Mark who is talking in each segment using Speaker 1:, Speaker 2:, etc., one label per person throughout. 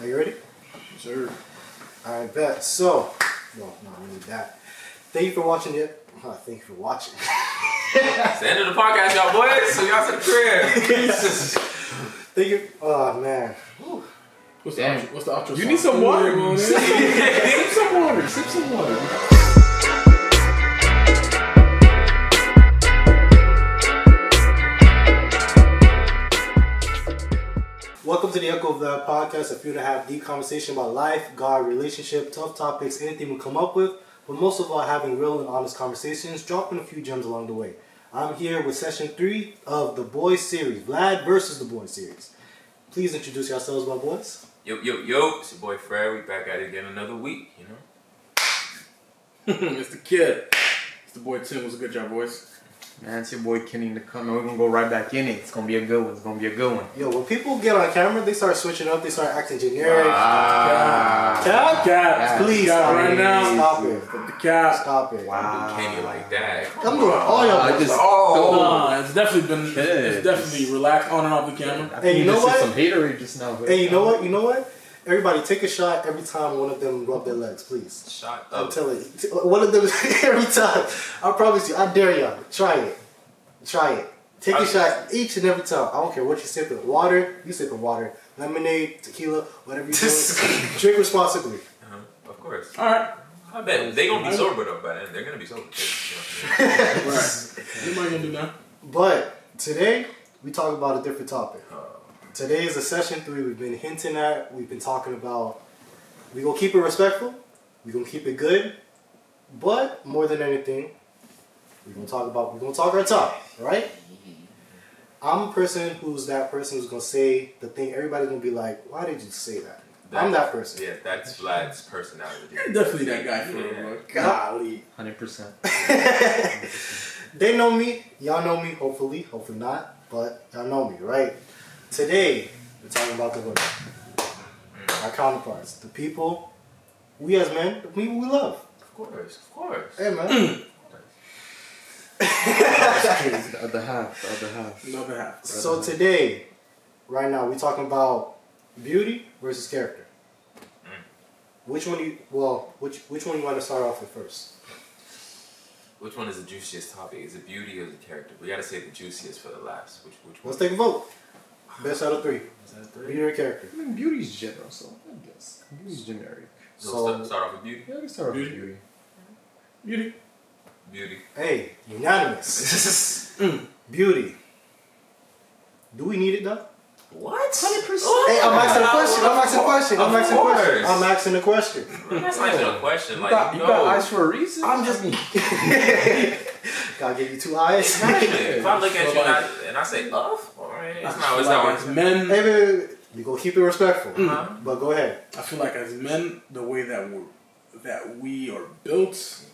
Speaker 1: Are you ready?
Speaker 2: Sure.
Speaker 1: I bet. So, well, no, I need that. Thank you for watching it. Thank you for watching.
Speaker 3: It's the end of the podcast, y'all boys. So y'all to the crib.
Speaker 1: Thank you. Oh man. Whew.
Speaker 2: What's the outro
Speaker 4: You
Speaker 2: song?
Speaker 4: need some water. Sip some water. Sip some water.
Speaker 1: Welcome to the Echo of Vlad Podcast. If you're to have deep conversation about life, God, relationship, tough topics, anything we come up with, but most of all, having real and honest conversations, dropping a few gems along the way. I'm here with session 3 of the Boys series, Vlad versus the Boys series. Please introduce yourselves, my boys.
Speaker 3: Yo. It's your boy Fred. We back at it again another week, you know?
Speaker 2: It's the kid. It's the boy Tim. What's a good job, boys?
Speaker 4: Man, it's your boy Kenny to come, and we're gonna go right back in it. It's gonna be a good one.
Speaker 1: Yo, when people get on camera, they start switching up. They start acting generic.
Speaker 2: Cap.
Speaker 1: Please,
Speaker 2: Cap right now.
Speaker 1: Stop it.
Speaker 2: Put the cap.
Speaker 1: Stop it.
Speaker 4: Wow.
Speaker 3: Kenny like that.
Speaker 1: I'm doing all y'all.
Speaker 2: It's definitely relaxed on and off the camera.
Speaker 4: I
Speaker 1: Hey,
Speaker 4: think
Speaker 1: you know
Speaker 4: just
Speaker 1: what?
Speaker 4: Some haterade just now.
Speaker 1: Hey, you know what? You know what? Everybody, take a shot every time one of them rub their legs, please.
Speaker 3: Shot
Speaker 1: I'm
Speaker 3: up.
Speaker 1: telling you. One of them every time. I promise you. I dare y'all. Try it. Take a shot each and every time. I don't care what you're sipping. Water, you sipping water. Lemonade, tequila, whatever you're doing. Drink responsibly.
Speaker 3: Of course.
Speaker 2: All right.
Speaker 3: I bet they gonna be sober though by then. They're gonna be sober.
Speaker 2: Right. What am I gonna do now?
Speaker 1: But today, we talk about a different topic. Today is a session 3 we've been hinting at. We've been talking about. We're going to keep it respectful. We're going to keep it good. But more than anything, we're going to talk our talk, right? I'm a person who's going to say the thing. Everybody's going to be like, why did you say that? I'm that person.
Speaker 3: Yeah, that's Vlad's personality.
Speaker 2: You're definitely that guy for real. Golly.
Speaker 4: 100%.
Speaker 1: They know me. Y'all know me. Hopefully not. But y'all know me, right? Today, we're talking about the women. Our counterparts. The people, we as men, the people we love.
Speaker 3: Of course.
Speaker 1: Hey, man.
Speaker 4: The other half.
Speaker 2: Another half.
Speaker 1: So today, right now, we're talking about beauty versus character. Which one you want to start off with first?
Speaker 3: Which one is the juiciest topic? Is it beauty or the character? We gotta say the juiciest for the last. Which one?
Speaker 1: Let's take a vote. Best out of 3.
Speaker 3: Is that a three?
Speaker 1: Beauty or character?
Speaker 4: I mean, beauty's general, so I guess. Beauty's generic.
Speaker 3: So start off with beauty?
Speaker 4: Yeah, let's start off with beauty.
Speaker 3: Beauty.
Speaker 1: Hey, unanimous. Beauty. Do we need it though?
Speaker 3: What?
Speaker 4: 100%.
Speaker 1: Hey, I'm asking a question. I'm asking a question.
Speaker 3: That's not even a question.
Speaker 4: You
Speaker 3: Like,
Speaker 4: got eyes for a reason.
Speaker 1: I'm just gotta give you 2 eyes.
Speaker 3: if I look at you and I say, love, it's not
Speaker 2: As men,
Speaker 1: Hey, baby, we gonna keep it respectful.
Speaker 3: Uh-huh.
Speaker 1: But go ahead.
Speaker 2: I feel like as men, the way that we are built,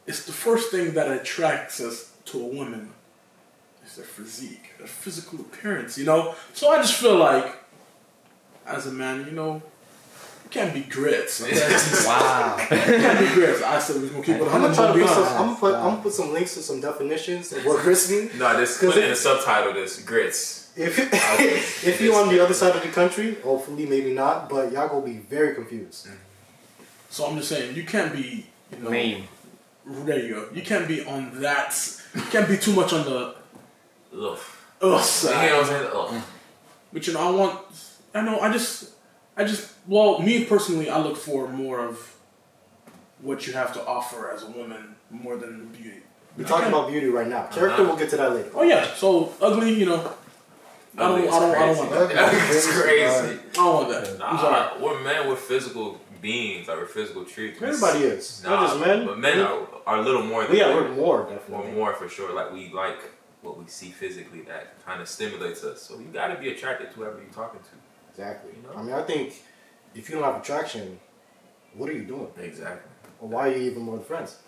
Speaker 2: it's the first thing that attracts us to a woman. It's their physique, their physical appearance, you know? So I just feel like, as a man, you know, you can't be grits. Okay?
Speaker 4: Wow.
Speaker 2: You can't be grits. I said we're going to keep it
Speaker 1: I'm gonna try to
Speaker 2: be
Speaker 1: put
Speaker 2: honest.
Speaker 1: I'm gonna put some links to some definitions of what grits mean.
Speaker 3: No, this put in the subtitle. This grits.
Speaker 1: If you're on the other side of the country, hopefully maybe not, but y'all gonna be very confused.
Speaker 2: So I'm just saying, you can't be, you know.
Speaker 4: Lame.
Speaker 2: There you go. You can't be on that. You can't be too much on the
Speaker 3: Ugh.
Speaker 2: ugh
Speaker 3: You know
Speaker 2: side.
Speaker 3: what I'm saying? Ugh.
Speaker 2: But you know, well, me personally, I look for more of what you have to offer as a woman more than beauty.
Speaker 1: We're talking about beauty right now. Character, we'll get to that later.
Speaker 2: Oh yeah, so ugly, you know. I don't want that.
Speaker 3: It's crazy.
Speaker 2: I don't want that. I'm sorry.
Speaker 3: We're men. We're physical beings. Like we're physical trees.
Speaker 1: Everybody is. Not just men.
Speaker 3: But men are a little more than
Speaker 1: Yeah,
Speaker 3: women.
Speaker 1: we're more definitely.
Speaker 3: We're more for sure. Like we like what we see physically that kind of stimulates us. So you got to be attracted to whoever you're talking to.
Speaker 1: Exactly.
Speaker 3: You know?
Speaker 1: I mean, I think if you don't have attraction, what are you doing?
Speaker 3: Exactly.
Speaker 1: Or why are you even more than friends?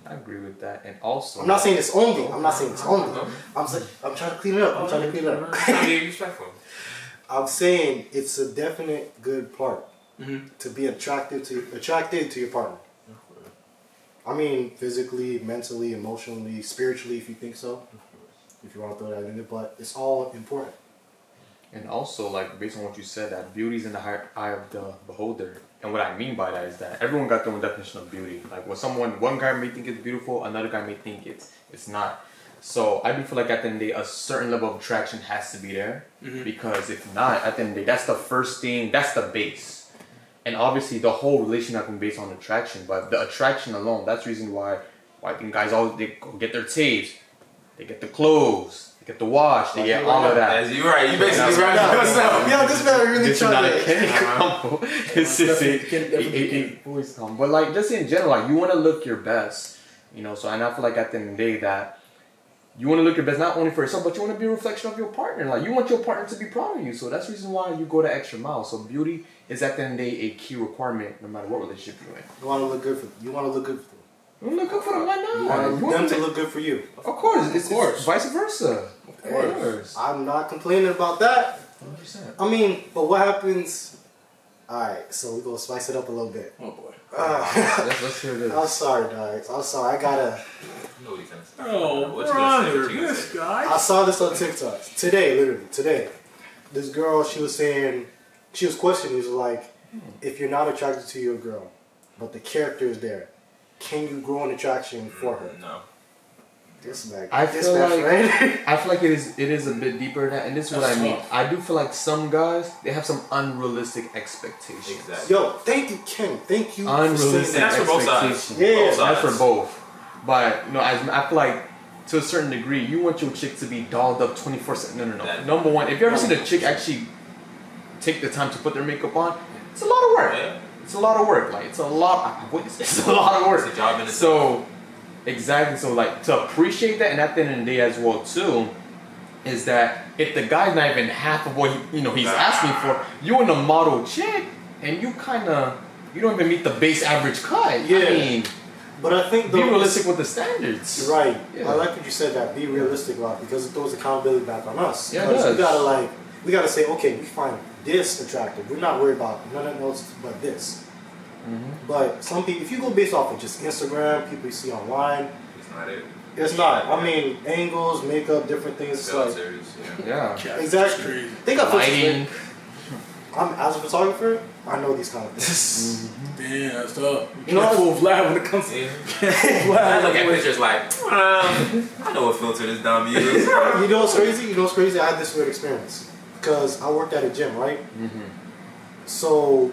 Speaker 4: I agree with that, and also
Speaker 1: I'm not saying it's only. I'm trying to clean it up. I'm trying to
Speaker 3: be respectful.
Speaker 1: I'm saying it's a definite good part
Speaker 2: Mm-hmm.
Speaker 1: to be attracted to your partner. I mean, physically, mentally, emotionally, spiritually, if you think so. If you want to throw that in there, but it's all important.
Speaker 4: And also, like, based on what you said, that beauty's in the eye of the beholder. And what I mean by that is that everyone got their own definition of beauty. Like, one guy may think it's beautiful, another guy may think it's not. So I do feel like at the end of the day, a certain level of attraction has to be there. Because if not, at the end of the day, that's the first thing, that's the base. And obviously, the whole relationship can be based on attraction. But the attraction alone, that's the reason why I think guys always, they go get their tapes, they get the clothes, they get the watch, they get all of that.
Speaker 3: You're right. You basically right now.
Speaker 1: Yo, this man really
Speaker 4: This is not a
Speaker 1: trying to.
Speaker 4: Kenny combo. It's just a voice combo. But like, just in general, like, you want to look your best, you know. So, and I feel like at the end of the day that you want to look your best not only for yourself, but you want to be a reflection of your partner. Like, you want your partner to be proud of you. So that's the reason why you go the extra mile. So beauty is at the end of the day a key requirement, no matter what relationship you're in.
Speaker 1: You want to look good for. You want to look good for.
Speaker 4: You want to look good for them. Why not?
Speaker 1: You want them to look good for you.
Speaker 4: Of course, it's vice versa. Of course.
Speaker 1: I'm not complaining about that.
Speaker 4: 100%.
Speaker 1: I mean, but what happens? All right, so we're gonna spice it up a little bit.
Speaker 2: Oh boy.
Speaker 4: Let's hear this.
Speaker 1: I'm sorry, guys. I'm sorry. I gotta.
Speaker 3: You know what he's gonna say.
Speaker 2: Oh,
Speaker 3: What you gonna say? What you gonna
Speaker 2: this
Speaker 3: say?
Speaker 2: guy.
Speaker 1: I saw this on TikTok today. Literally today, this girl. She was saying, she was questioning. She was like, if you're not attracted to your girl, but the character is there, can you grow an attraction for her?
Speaker 3: No.
Speaker 1: This man.
Speaker 4: I
Speaker 1: this
Speaker 4: feel
Speaker 1: man,
Speaker 4: like
Speaker 1: right?
Speaker 4: I feel like it is a bit deeper than that, and this is what I mean. I do feel like some guys they have some unrealistic expectations.
Speaker 3: Exactly.
Speaker 1: Yo, thank you, Ken. Thank you.
Speaker 4: Unrealistic
Speaker 3: That's for both sides.
Speaker 4: expectations.
Speaker 1: Yeah,
Speaker 3: Both
Speaker 4: That's
Speaker 3: sides.
Speaker 4: for both. But you know, I feel like to a certain degree, you want your chick to be dolled up 24/7. No.
Speaker 3: That-
Speaker 4: Number one, if you ever seen a chick actually take the time to put their makeup on, it's a lot of work.
Speaker 3: Yeah.
Speaker 4: It's a lot of work. Like it's a lot. It's a lot of work.
Speaker 3: It's a job in itself.
Speaker 4: So exactly. So like to appreciate that, and at the end of the day as well too, is that if the guy's not even half of what he's asking for, you want a model chick, and you don't even meet the base average cut.
Speaker 1: Yeah.
Speaker 4: I mean,
Speaker 1: But I think
Speaker 4: be realistic with the standards.
Speaker 1: You're right.
Speaker 4: Yeah.
Speaker 1: I like what you said. That be realistic about it, because it throws accountability back on us.
Speaker 4: Yeah, it
Speaker 1: Because
Speaker 4: does.
Speaker 1: we gotta say, okay, we find this attractive. We're not worried about nothing else but this. But some people, if you go based off of just Instagram, people you see online,
Speaker 3: It's not it.
Speaker 1: it's not. I mean, angles, makeup, different things. It's like,
Speaker 3: Filters. Yeah.
Speaker 4: Yeah.
Speaker 2: Cat
Speaker 1: exactly.
Speaker 2: crazy.
Speaker 1: They got filters.
Speaker 4: Lighting.
Speaker 1: As a photographer, I know these kind of things.
Speaker 2: Damn, that's tough.
Speaker 1: You know
Speaker 2: Can't
Speaker 1: what?
Speaker 2: fool Vlad when it comes to
Speaker 3: Yeah. I look at pictures like, I know what filter this dumb uses.
Speaker 1: You know what's crazy? I had this weird experience because I worked at a gym, right? So,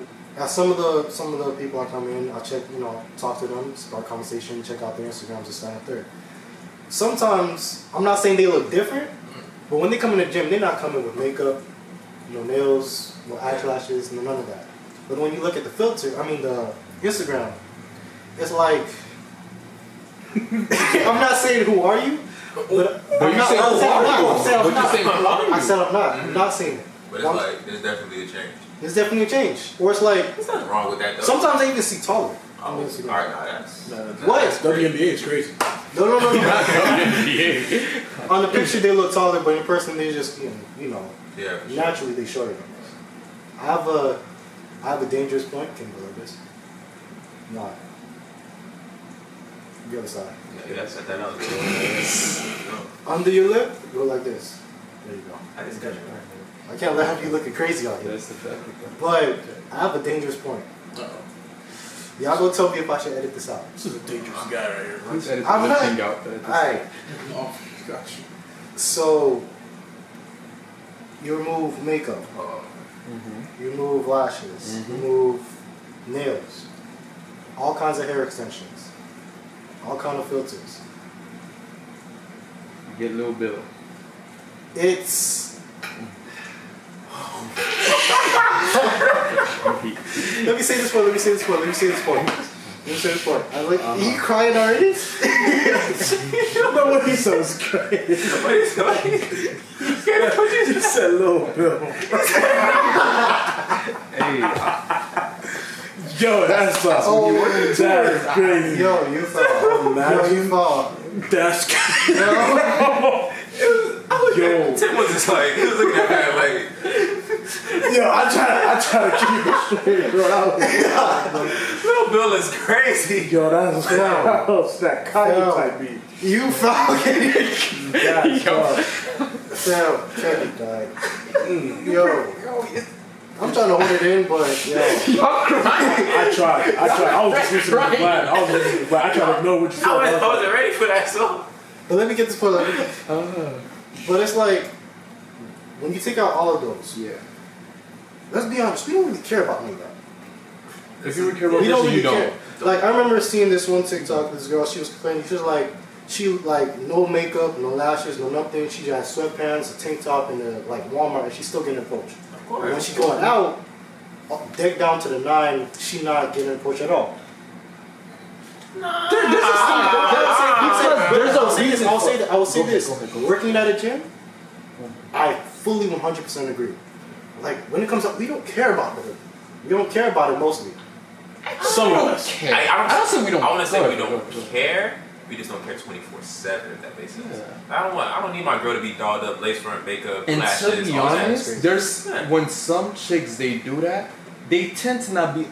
Speaker 1: some of the people I come in, I check, talk to them, start conversation, check out their Instagrams, this, that, and third. Sometimes I'm not saying they look different, but when they come in the gym, they're not coming with makeup, no nails, no eyelashes, no none of that. But when you look at the the Instagram, it's like I'm not saying who are you, but I'm not saying I'm not. I'm not saying it.
Speaker 3: But it's like, there's definitely a change.
Speaker 1: There's definitely a change. Or it's like
Speaker 3: There's nothing wrong with that though.
Speaker 1: sometimes I even see taller.
Speaker 3: Oh,
Speaker 1: on Instagram.
Speaker 3: alright, now that's...
Speaker 1: What?
Speaker 2: WNBA is crazy.
Speaker 1: No. On the picture they look taller, but in person they just
Speaker 3: Yeah, for sure.
Speaker 1: naturally they shorter than us. I have a dangerous point. Can you believe this? Nah. The other side.
Speaker 3: Yeah, that's set that up.
Speaker 1: Under your lip, go like this. There you go.
Speaker 3: I just got you.
Speaker 1: I can't have you looking crazy on here.
Speaker 4: That's the fact.
Speaker 1: But I have a dangerous point.
Speaker 2: Uh-oh.
Speaker 1: Y'all gonna tell me if I should edit this out.
Speaker 2: This is a dangerous guy right here.
Speaker 4: Let's edit
Speaker 1: I'm
Speaker 4: the
Speaker 1: not-
Speaker 4: thing out.
Speaker 1: Alright,
Speaker 2: Oh, got you.
Speaker 1: so you remove makeup, you remove lashes, you remove nails, all kinds of hair extensions, all kind of filters.
Speaker 4: Get Lil Bill.
Speaker 1: It's let me say this point. I like you crying already?
Speaker 2: You know what he said was crazy. He said Lil Bill.
Speaker 4: Hey,
Speaker 2: Yo, that's awesome. That is crazy.
Speaker 1: Yo, you fall.
Speaker 2: That's crazy. Yo,
Speaker 3: Tim was just like, he was looking at that like,
Speaker 2: yo, I try to keep it straight, bro.
Speaker 3: Little Bill is crazy.
Speaker 2: Yo, that's that Kanye type beat.
Speaker 1: You fell.
Speaker 2: That's tough.
Speaker 1: Sam, check it, dog. Yo, I'm trying to hold it in, but yo.
Speaker 2: I tried. I was just listening to Vlad. I tried to know what you said.
Speaker 3: I wasn't ready for that song.
Speaker 1: But let me get this point. But it's like, when you take out all of those, let's be honest, we don't really care about none of that.
Speaker 2: If you would care about
Speaker 1: We don't
Speaker 2: person,
Speaker 1: really
Speaker 2: you
Speaker 1: care.
Speaker 2: don't.
Speaker 1: Like, I remember seeing this one TikTok, this girl, she was complaining, she was like, no makeup, no lashes, no nothing. She just had sweatpants, a tank top, and like Walmart, and she's still getting approached.
Speaker 3: Of course.
Speaker 1: And when she going out, decked down to the 9, she not getting approached at all. I will say this. Working at a gym, I fully 100% agree. Like, when it comes up, we don't care about it. We don't care about it mostly.
Speaker 2: Some of us.
Speaker 3: I don't say we don't. I want to say we don't care. We just don't care 24/7. If that makes sense. I don't need my girl to be dolled up, lace front, makeup,
Speaker 4: And
Speaker 3: lashes,
Speaker 4: to be
Speaker 3: all
Speaker 4: honest, there's when some chicks they do that, they tend to not be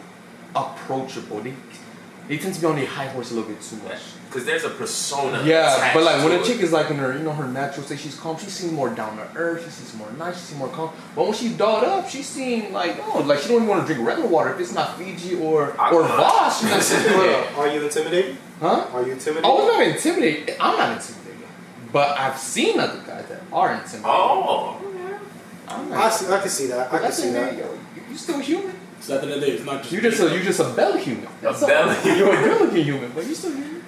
Speaker 4: approachable. They tend to be on the high horse a little bit too much.
Speaker 3: Because there's a persona.
Speaker 4: Yeah, but like when
Speaker 3: attached
Speaker 4: a
Speaker 3: to
Speaker 4: chick is like in her, her natural state, she's calm. She seems more down to earth. She seems more nice. She seems more calm. But when she's dolled up, she seems like like she don't even want to drink regular water if it's not Fiji or Voss.
Speaker 1: Are you intimidated?
Speaker 4: Huh?
Speaker 1: Are you intimidated?
Speaker 4: I was not intimidated. I'm not intimidated. But I've seen other guys that are intimidated.
Speaker 3: Oh.
Speaker 1: I can see that. I can see that.
Speaker 4: You still human.
Speaker 2: So at the end of the day, it's not just
Speaker 4: You just a bell human. That's
Speaker 3: belly
Speaker 4: all. You're a good looking human, but you still human.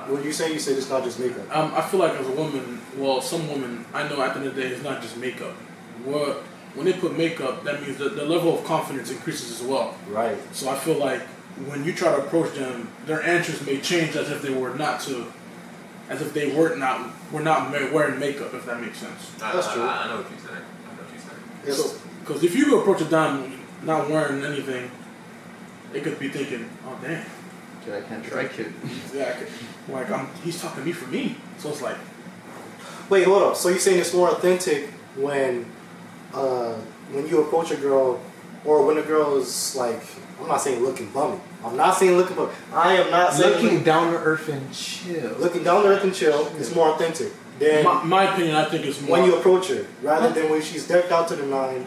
Speaker 1: What you say? You said it's not just makeup.
Speaker 2: I feel like as a woman, well, some women, I know at the end of the day, it's not just makeup. When they put makeup, that means the level of confidence increases as well.
Speaker 1: Right.
Speaker 2: So I feel like when you try to approach them, their answers may change as if they were not wearing makeup, if that makes sense.
Speaker 1: That's true.
Speaker 3: I know what you're saying.
Speaker 2: So, because if you go approach a dime not wearing anything, they could be thinking, oh damn.
Speaker 4: I can't try kid.
Speaker 2: Exactly. Like he's talking to me for me. So it's like,
Speaker 1: Wait, hold up. So you're saying it's more authentic when you approach a girl, or when a girl is like, I'm not saying looking bummy. I'm not saying looking bummy. I am not saying
Speaker 4: Looking down to earth and chill.
Speaker 1: Looking down to earth and chill is more authentic than
Speaker 2: my opinion, I think it's more
Speaker 1: when you approach her, rather than when she's decked out to the 9.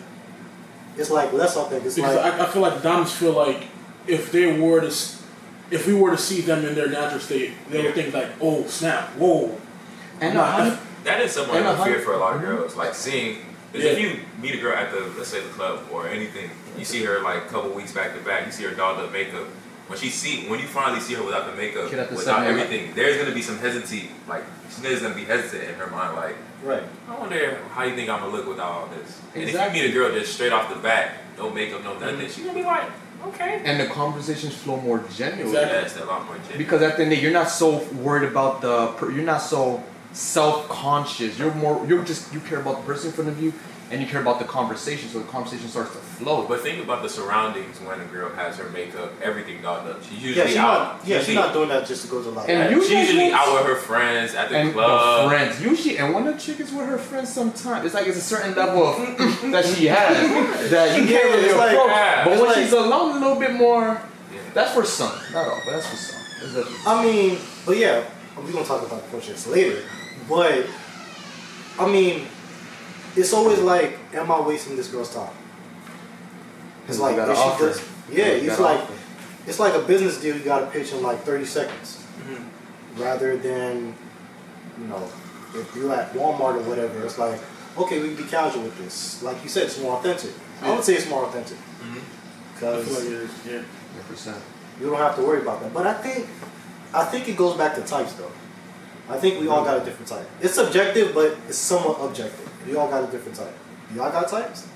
Speaker 1: It's like less authentic. It's
Speaker 2: because
Speaker 1: like
Speaker 2: I feel like diamonds feel like if we were to see them in their natural state, they would think like, oh snap, whoa.
Speaker 4: And
Speaker 3: that is somewhat of a fear for a lot of girls. Like seeing, because if
Speaker 2: Yeah.
Speaker 3: you meet a girl at let's say the club or anything, you see her like a couple weeks back to back, you see her dolled up makeup. When you finally see her without the makeup,
Speaker 4: Get at the
Speaker 3: without
Speaker 4: 7-Eleven.
Speaker 3: everything, there's gonna be some hesitancy. Like she's gonna be hesitant in her mind. Like,
Speaker 1: right.
Speaker 3: I wonder how you think I'm gonna look without all this. And if
Speaker 4: Exactly.
Speaker 3: you meet a girl just straight off the bat, no makeup, no nothing, she's gonna be like, okay.
Speaker 4: And the conversations flow more genuine.
Speaker 2: Exactly.
Speaker 3: Yeah, it's a lot more genuine.
Speaker 4: Because at the end of the day, you're not so worried about you're not so self-conscious. You care about the person in front of you, and you care about the conversation, so the conversation starts to flow.
Speaker 3: But think about the surroundings when a girl has her makeup, everything dolled up. She's
Speaker 1: Yeah,
Speaker 3: usually
Speaker 1: she's not doing that just to go to life.
Speaker 4: And
Speaker 3: she's usually out with her friends at the
Speaker 4: and
Speaker 3: club.
Speaker 4: the friends usually, and when a chick is with her friends, sometimes it's like it's a certain level of that she has that you can't really
Speaker 1: it's like-
Speaker 4: approach.
Speaker 3: yeah,
Speaker 4: But
Speaker 1: it's
Speaker 4: when
Speaker 1: like-
Speaker 4: she's alone, a little bit more.
Speaker 3: Yeah.
Speaker 4: That's for some, not all, but that's for some.
Speaker 1: I mean, but yeah, we're gonna talk about the projects later. But I mean, it's always like, am I wasting this girl's time? It's like,
Speaker 4: gotta
Speaker 1: if she
Speaker 4: offer.
Speaker 1: does, yeah,
Speaker 4: You
Speaker 1: it's
Speaker 4: gotta
Speaker 1: like
Speaker 4: offer.
Speaker 1: it's like a business deal. You gotta pitch in like 30 seconds, rather than, if you're at Walmart or whatever. It's like, okay, we can be casual with this. Like you said, it's more authentic. I would say it's more authentic
Speaker 2: I feel
Speaker 1: because
Speaker 2: like it is, yeah.
Speaker 4: 100%.
Speaker 1: you don't have to worry about that. But I think it goes back to types though. I think we all got a different type. It's subjective, but it's somewhat objective. We all got a different type. Y'all got types?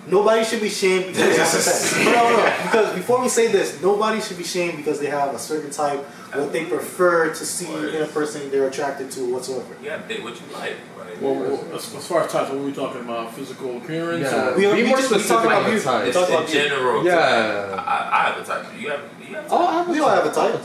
Speaker 1: Nobody should be shamed because they have a type. No. Because before we say this, nobody should be shamed because they have a certain type, what they prefer to see in a person they're attracted to whatsoever.
Speaker 3: You gotta date what you like.
Speaker 2: Well, as far as types, what were we talking about? Physical appearance?
Speaker 4: Yeah.
Speaker 2: Or?
Speaker 4: Be more
Speaker 1: we
Speaker 4: specific
Speaker 1: talk about
Speaker 4: on the
Speaker 1: beauty.
Speaker 4: type.
Speaker 1: We talk about
Speaker 3: in
Speaker 1: beauty.
Speaker 3: general.
Speaker 4: Yeah.
Speaker 3: I have a type. You have a type?
Speaker 1: We all have a type.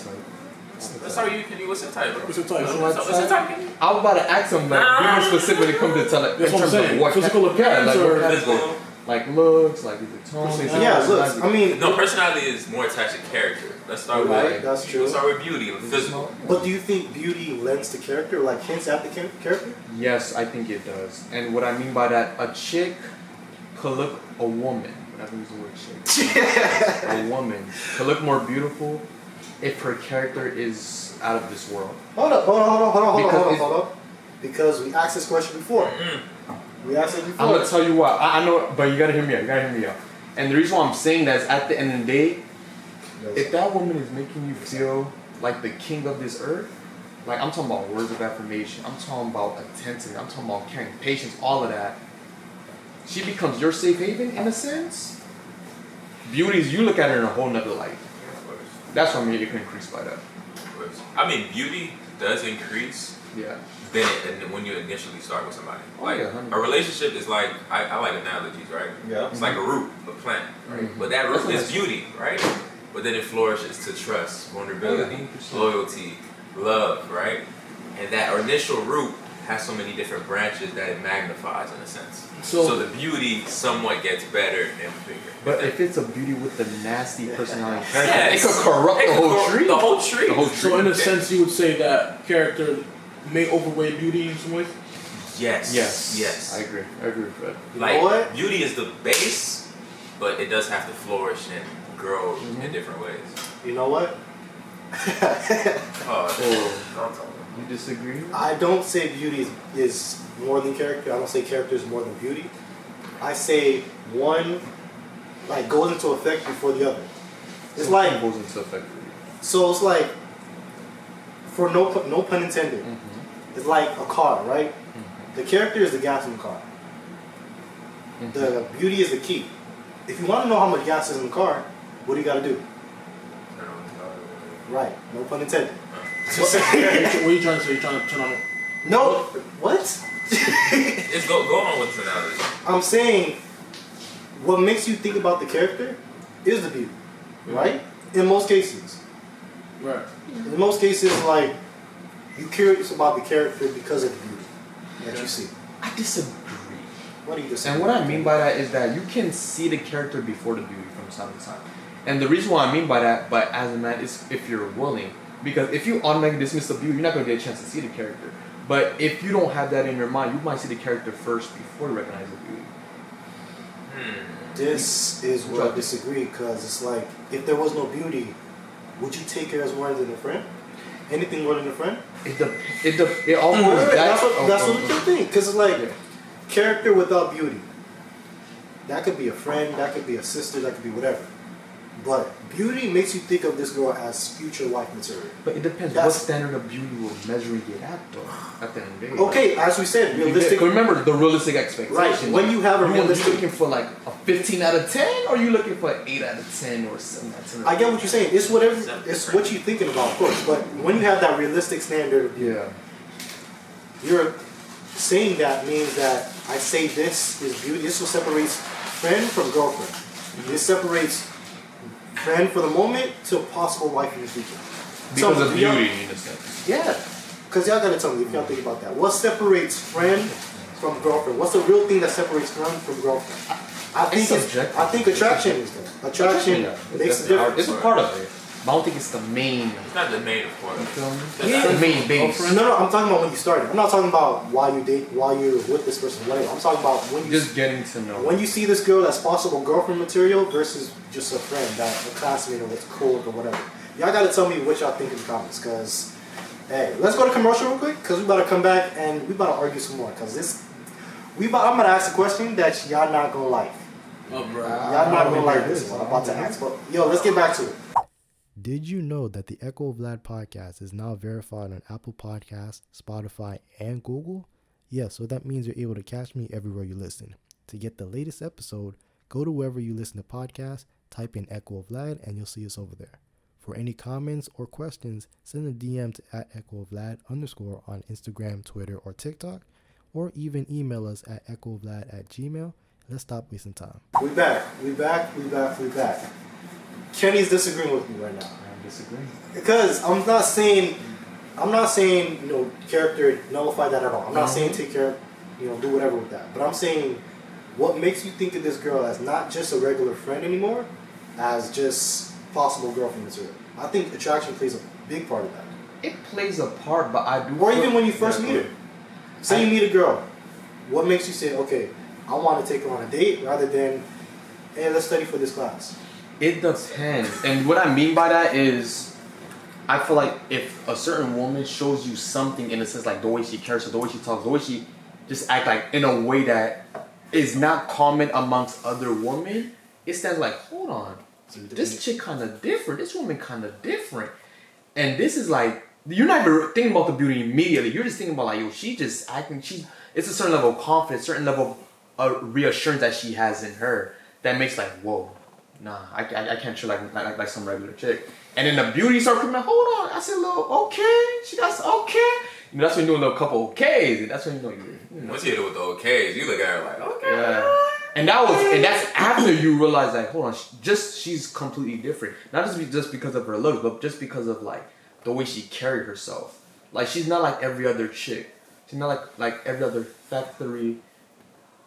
Speaker 3: Let's start you. What's your type?
Speaker 2: What's your type?
Speaker 3: What's your type?
Speaker 4: I was about to ask him, like, be more specific when it comes to
Speaker 2: That's what I'm saying.
Speaker 4: what
Speaker 2: Physical appearance
Speaker 4: like,
Speaker 2: or
Speaker 3: Physical.
Speaker 4: Like looks, like the tone.
Speaker 1: Yeah, looks. I mean,
Speaker 3: no, personality is more attached to character. Let's start with
Speaker 1: that's true.
Speaker 3: Let's start with beauty, physical.
Speaker 1: But do you think beauty lends to character, like hints at the character?
Speaker 4: Yes, I think it does. And what I mean by that, a chick could look a woman. When I use the word chick, a woman could look more beautiful if her character is out of this world.
Speaker 1: Hold up. Because we asked this question before. We asked it before.
Speaker 4: I'm gonna tell you what. I know, but you gotta hear me out. And the reason why I'm saying that is at the end of the day, if that woman is making you feel like the king of this earth, like I'm talking about words of affirmation, I'm talking about attention, I'm talking about caring, patience, all of that. She becomes your safe haven in a sense. Beauties, you look at her in a whole nother light. That's what made it increase by that.
Speaker 3: I mean, beauty does increase.
Speaker 4: Yeah.
Speaker 3: Then when you initially start with somebody, like
Speaker 4: yeah,
Speaker 3: a relationship is like I like analogies, right?
Speaker 1: Yeah.
Speaker 3: It's like a root, a plant, right? But that root is beauty, right? But then it flourishes to trust, vulnerability, loyalty, love, right? And that initial root has so many different branches that it magnifies in a sense. So the beauty somewhat gets better and bigger.
Speaker 4: But if it's a beauty with the nasty personality,
Speaker 3: yes.
Speaker 4: it could corrupt the whole tree.
Speaker 3: The whole tree.
Speaker 4: The whole tree.
Speaker 2: So in a sense, you would say that character may overweigh beauty in some ways?
Speaker 3: Yes.
Speaker 4: I agree with that.
Speaker 3: Like,
Speaker 1: what?
Speaker 3: beauty is the base, but it does have to flourish and grow in different ways.
Speaker 1: You know what?
Speaker 4: You disagree?
Speaker 1: I don't say beauty is more than character. I don't say character is more than beauty. I say one like goes into effect before the other. It's like
Speaker 4: goes into effect.
Speaker 1: so it's like for no pun intended. It's like a car, right? The character is the gas in the car. The beauty is the key. If you want to know how much gas is in the car, what do you got to do? Right. No pun intended.
Speaker 2: What are you trying to say? You're trying to turn on it?
Speaker 1: No. What?
Speaker 3: Just go on with this analogy.
Speaker 1: I'm saying what makes you think about the character is the beauty, right? In most cases.
Speaker 2: Right.
Speaker 1: In most cases, like, you're curious about the character because of the beauty that you see.
Speaker 4: I disagree.
Speaker 1: What do you disagree?
Speaker 4: And what I mean by that is that you can see the character before the beauty from time to time. And the reason why I mean by that, but as a man, is if you're willing. Because if you automatically dismiss the beauty, you're not going to get a chance to see the character. But if you don't have that in your mind, you might see the character first before you recognize the beauty.
Speaker 1: This is where I disagree, because it's like, if there was no beauty, would you take her as more than a friend? Anything more than a friend?
Speaker 4: It all goes back.
Speaker 1: That's what you think. Because it's like, character without beauty. That could be a friend, that could be a sister, that could be whatever. But beauty makes you think of this girl as future wife material.
Speaker 4: But it depends what standard of beauty will measuring it at, though, at the end of the day.
Speaker 1: Okay, as we said, realistic.
Speaker 4: Remember the realistic expectation.
Speaker 1: Right, when you have a realistic.
Speaker 4: Are you looking for like a 15 out of 10, or are you looking for an 8 out of 10 or 7 out of 10?
Speaker 1: I get what you're saying. It's whatever. It's what you're thinking about, of course. But when you have that realistic standard of beauty, you're saying that means that I say this is beauty. This will separates friend from girlfriend. This separates friend for the moment to possible wife in the future.
Speaker 4: Because of beauty, in a sense.
Speaker 1: Yeah. Because y'all gotta tell me if y'all think about that. What separates friend from girlfriend? What's the real thing that separates friend from girlfriend? I think attraction is there. Attraction makes a difference.
Speaker 4: It's a part of it. But I don't think it's the main.
Speaker 3: It's not the main, of course.
Speaker 4: It's the main base.
Speaker 1: No, I'm talking about when you started. I'm not talking about while you're with this person, whatever. I'm talking about when you
Speaker 4: just getting to know.
Speaker 1: When you see this girl that's possible girlfriend material versus just a friend, a classmate or a coworker or whatever. Y'all gotta tell me what y'all think in the comments, cause hey, let's go to commercial real quick, cause we about to come back and we about to argue some more, cause I'm gonna ask a question that y'all not gonna like.
Speaker 2: Oh, bro.
Speaker 1: Y'all not gonna like this one. I'm about to ask, but yo, let's get back to it. Did you know that the Echo of Vlad podcast is now verified on Apple Podcasts, Spotify, and Google? Yeah, so that means you're able to catch me everywhere you listen. To get the latest episode, go to wherever you listen to podcasts, type in Echo of Vlad, and you'll see us over there. For any comments or questions, send a DM to @EchoofVlad_ on Instagram, Twitter, or TikTok, or even email us at echoofvlad@gmail. Let's stop wasting time. We back. Kenny's disagreeing with me right now.
Speaker 4: I'm disagreeing.
Speaker 1: Because I'm not saying character nullify that at all. I'm not saying take care, do whatever with that. But I'm saying What makes you think of this girl as not just a regular friend anymore, as just possible girlfriend material? I think attraction plays a big part of that.
Speaker 4: It plays a part, but I do.
Speaker 1: Or even when you first meet her. Say you meet a girl, what makes you say, okay, I want to take her on a date rather than, hey, let's study for this class?
Speaker 4: It depends. And what I mean by that is, I feel like if a certain woman shows you something in a sense, like the way she cares, the way she talks, the way she just act like in a way that is not common amongst other women, it stands like, hold on, this chick kind of different, this woman kind of different. And this is like, you're not even thinking about the beauty immediately. You're just thinking about like, yo, she just acting, it's a certain level of confidence, certain level of reassurance that she has in her that makes like, whoa, nah, I can't treat like some regular chick. And then the beauty start coming, hold on, I said a little, okay, she got okay. You know, that's when you do a little couple okays, and that's when you know you know.
Speaker 3: Once you hit it with the okays, you look at her like, okay.
Speaker 4: Yeah. And that's after you realize like, hold on, she's completely different. Not just because of her looks, but just because of like the way she carried herself. Like she's not like every other chick. She's not like every other factory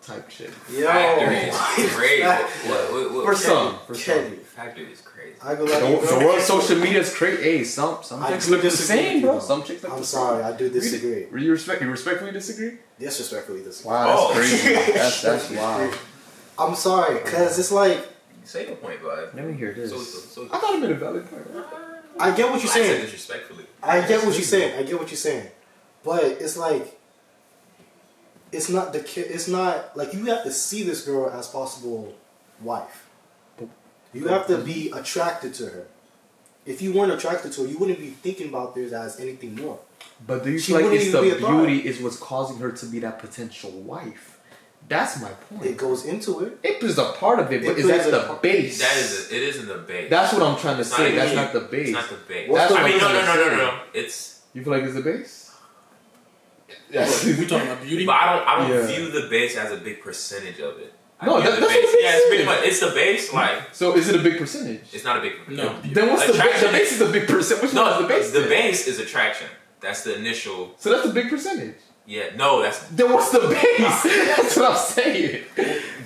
Speaker 4: type chick.
Speaker 1: Yo,
Speaker 3: Factory is crazy. What?
Speaker 4: For some.
Speaker 3: Factory is crazy.
Speaker 1: I go like
Speaker 4: The world of social media is crazy. Hey, some chicks look the same, bro. Some chicks look the same.
Speaker 1: I'm sorry, I do disagree.
Speaker 4: You respectfully disagree?
Speaker 1: Disrespectfully disagree.
Speaker 4: Wow, that's crazy. That's wild.
Speaker 1: I'm sorry, cause it's like,
Speaker 3: Say your point, bud.
Speaker 4: Let me hear this.
Speaker 3: So,
Speaker 4: I thought it made a valid point.
Speaker 1: I get what you're
Speaker 3: I said
Speaker 1: saying.
Speaker 3: disrespectfully.
Speaker 1: I get what you're saying. But it's like, it's not like you have to see this girl as possible wife. You have to be attracted to her. If you weren't attracted to her, you wouldn't be thinking about this as anything more.
Speaker 4: But do you
Speaker 1: She
Speaker 4: feel like
Speaker 1: wouldn't
Speaker 4: it's the
Speaker 1: even be a thought.
Speaker 4: beauty is what's causing her to be that potential wife? That's my point.
Speaker 1: It goes into it.
Speaker 4: It is a part of it, but
Speaker 1: It
Speaker 4: is that
Speaker 1: plays a
Speaker 4: the
Speaker 1: part.
Speaker 4: base?
Speaker 3: It is in the base.
Speaker 4: That's what I'm trying to
Speaker 3: It's
Speaker 4: say.
Speaker 3: not
Speaker 4: That's
Speaker 3: even-
Speaker 4: not the base.
Speaker 3: It's not the base.
Speaker 1: What's the-
Speaker 3: I mean,
Speaker 4: what I'm trying to say.
Speaker 3: no. It's.
Speaker 4: You feel like it's the base?
Speaker 2: Yes. We talking about beauty?
Speaker 3: But I don't
Speaker 4: Yeah.
Speaker 3: view the base as a big percentage of it.
Speaker 4: No,
Speaker 3: view
Speaker 4: that's
Speaker 3: the
Speaker 4: what
Speaker 3: base.
Speaker 4: the base
Speaker 3: Yeah, it's pretty
Speaker 4: is.
Speaker 3: much. It's the base. Like
Speaker 4: So is it a big percentage?
Speaker 3: it's not a big.
Speaker 2: No.
Speaker 4: Then what's the base?
Speaker 3: Attraction-
Speaker 4: The base is the big percent. Which one is
Speaker 3: No,
Speaker 4: the base?
Speaker 3: the
Speaker 4: then?
Speaker 3: base is attraction. That's the initial.
Speaker 4: So that's the big percentage.
Speaker 3: Yeah. No, that's
Speaker 4: Then what's the base? That's what I'm saying.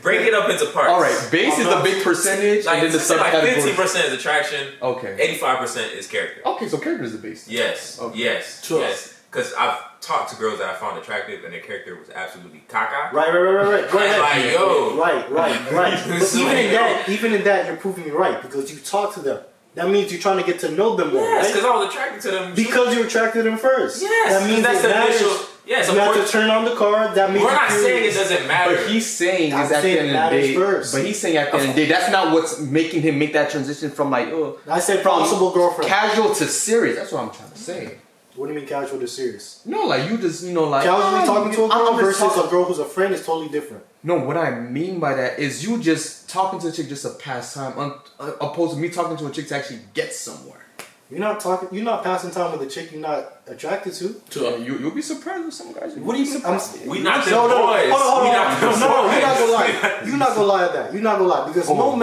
Speaker 3: break it up into parts.
Speaker 4: All right, base is the big percentage,
Speaker 3: Like,
Speaker 4: and then the
Speaker 3: say like
Speaker 4: subcategory.
Speaker 3: 15% is attraction.
Speaker 4: Okay.
Speaker 3: 85% is character.
Speaker 4: Okay, so character is the base.
Speaker 3: Yes.
Speaker 4: Okay.
Speaker 3: Yes.
Speaker 2: Trust.
Speaker 3: Yes. Because I've talked to girls that I found attractive and their character was absolutely caca.
Speaker 1: Right.
Speaker 3: And like, yo.
Speaker 1: Right. But
Speaker 3: So,
Speaker 1: even in that, you're proving me right because you talk to them. That means you're trying to get to know them more,
Speaker 3: Yes,
Speaker 1: right?
Speaker 3: because I was attracted to them.
Speaker 1: Because you attracted them first.
Speaker 3: Yes,
Speaker 1: that means
Speaker 3: that's
Speaker 1: it
Speaker 3: the
Speaker 1: matters.
Speaker 3: initial. Yes,
Speaker 1: You
Speaker 3: of
Speaker 1: have to
Speaker 3: course.
Speaker 1: turn on the card. That means
Speaker 3: We're not
Speaker 1: you're
Speaker 3: saying it
Speaker 1: curious.
Speaker 3: doesn't matter.
Speaker 4: But he's saying
Speaker 1: I'm
Speaker 4: is at the
Speaker 1: saying
Speaker 4: end
Speaker 1: it
Speaker 4: of the
Speaker 1: matters
Speaker 4: day.
Speaker 1: first.
Speaker 4: But he's saying at the end of the day, that's not what's making him make that transition from like
Speaker 1: I said possible girlfriend.
Speaker 4: casual to serious. That's what I'm trying to say.
Speaker 1: What do you mean casual to serious?
Speaker 4: No, like you just like
Speaker 1: Casually talking to a girl
Speaker 4: I'm just
Speaker 1: versus a girl who's a friend is totally different.
Speaker 4: No, what I mean by that is you just talking to a chick just to pass time, opposed to me talking to a chick to actually get somewhere.
Speaker 1: You're not passing time with a chick you're not attracted to.
Speaker 4: Yeah, you'll be surprised with some guys.
Speaker 1: What do you mean?
Speaker 3: We not them
Speaker 1: No,
Speaker 3: boys.
Speaker 1: hold
Speaker 3: We
Speaker 1: on.
Speaker 3: not them
Speaker 1: No,
Speaker 3: boys.
Speaker 1: you're not gonna lie. You're not gonna lie at that. You're not gonna lie because
Speaker 4: Oh.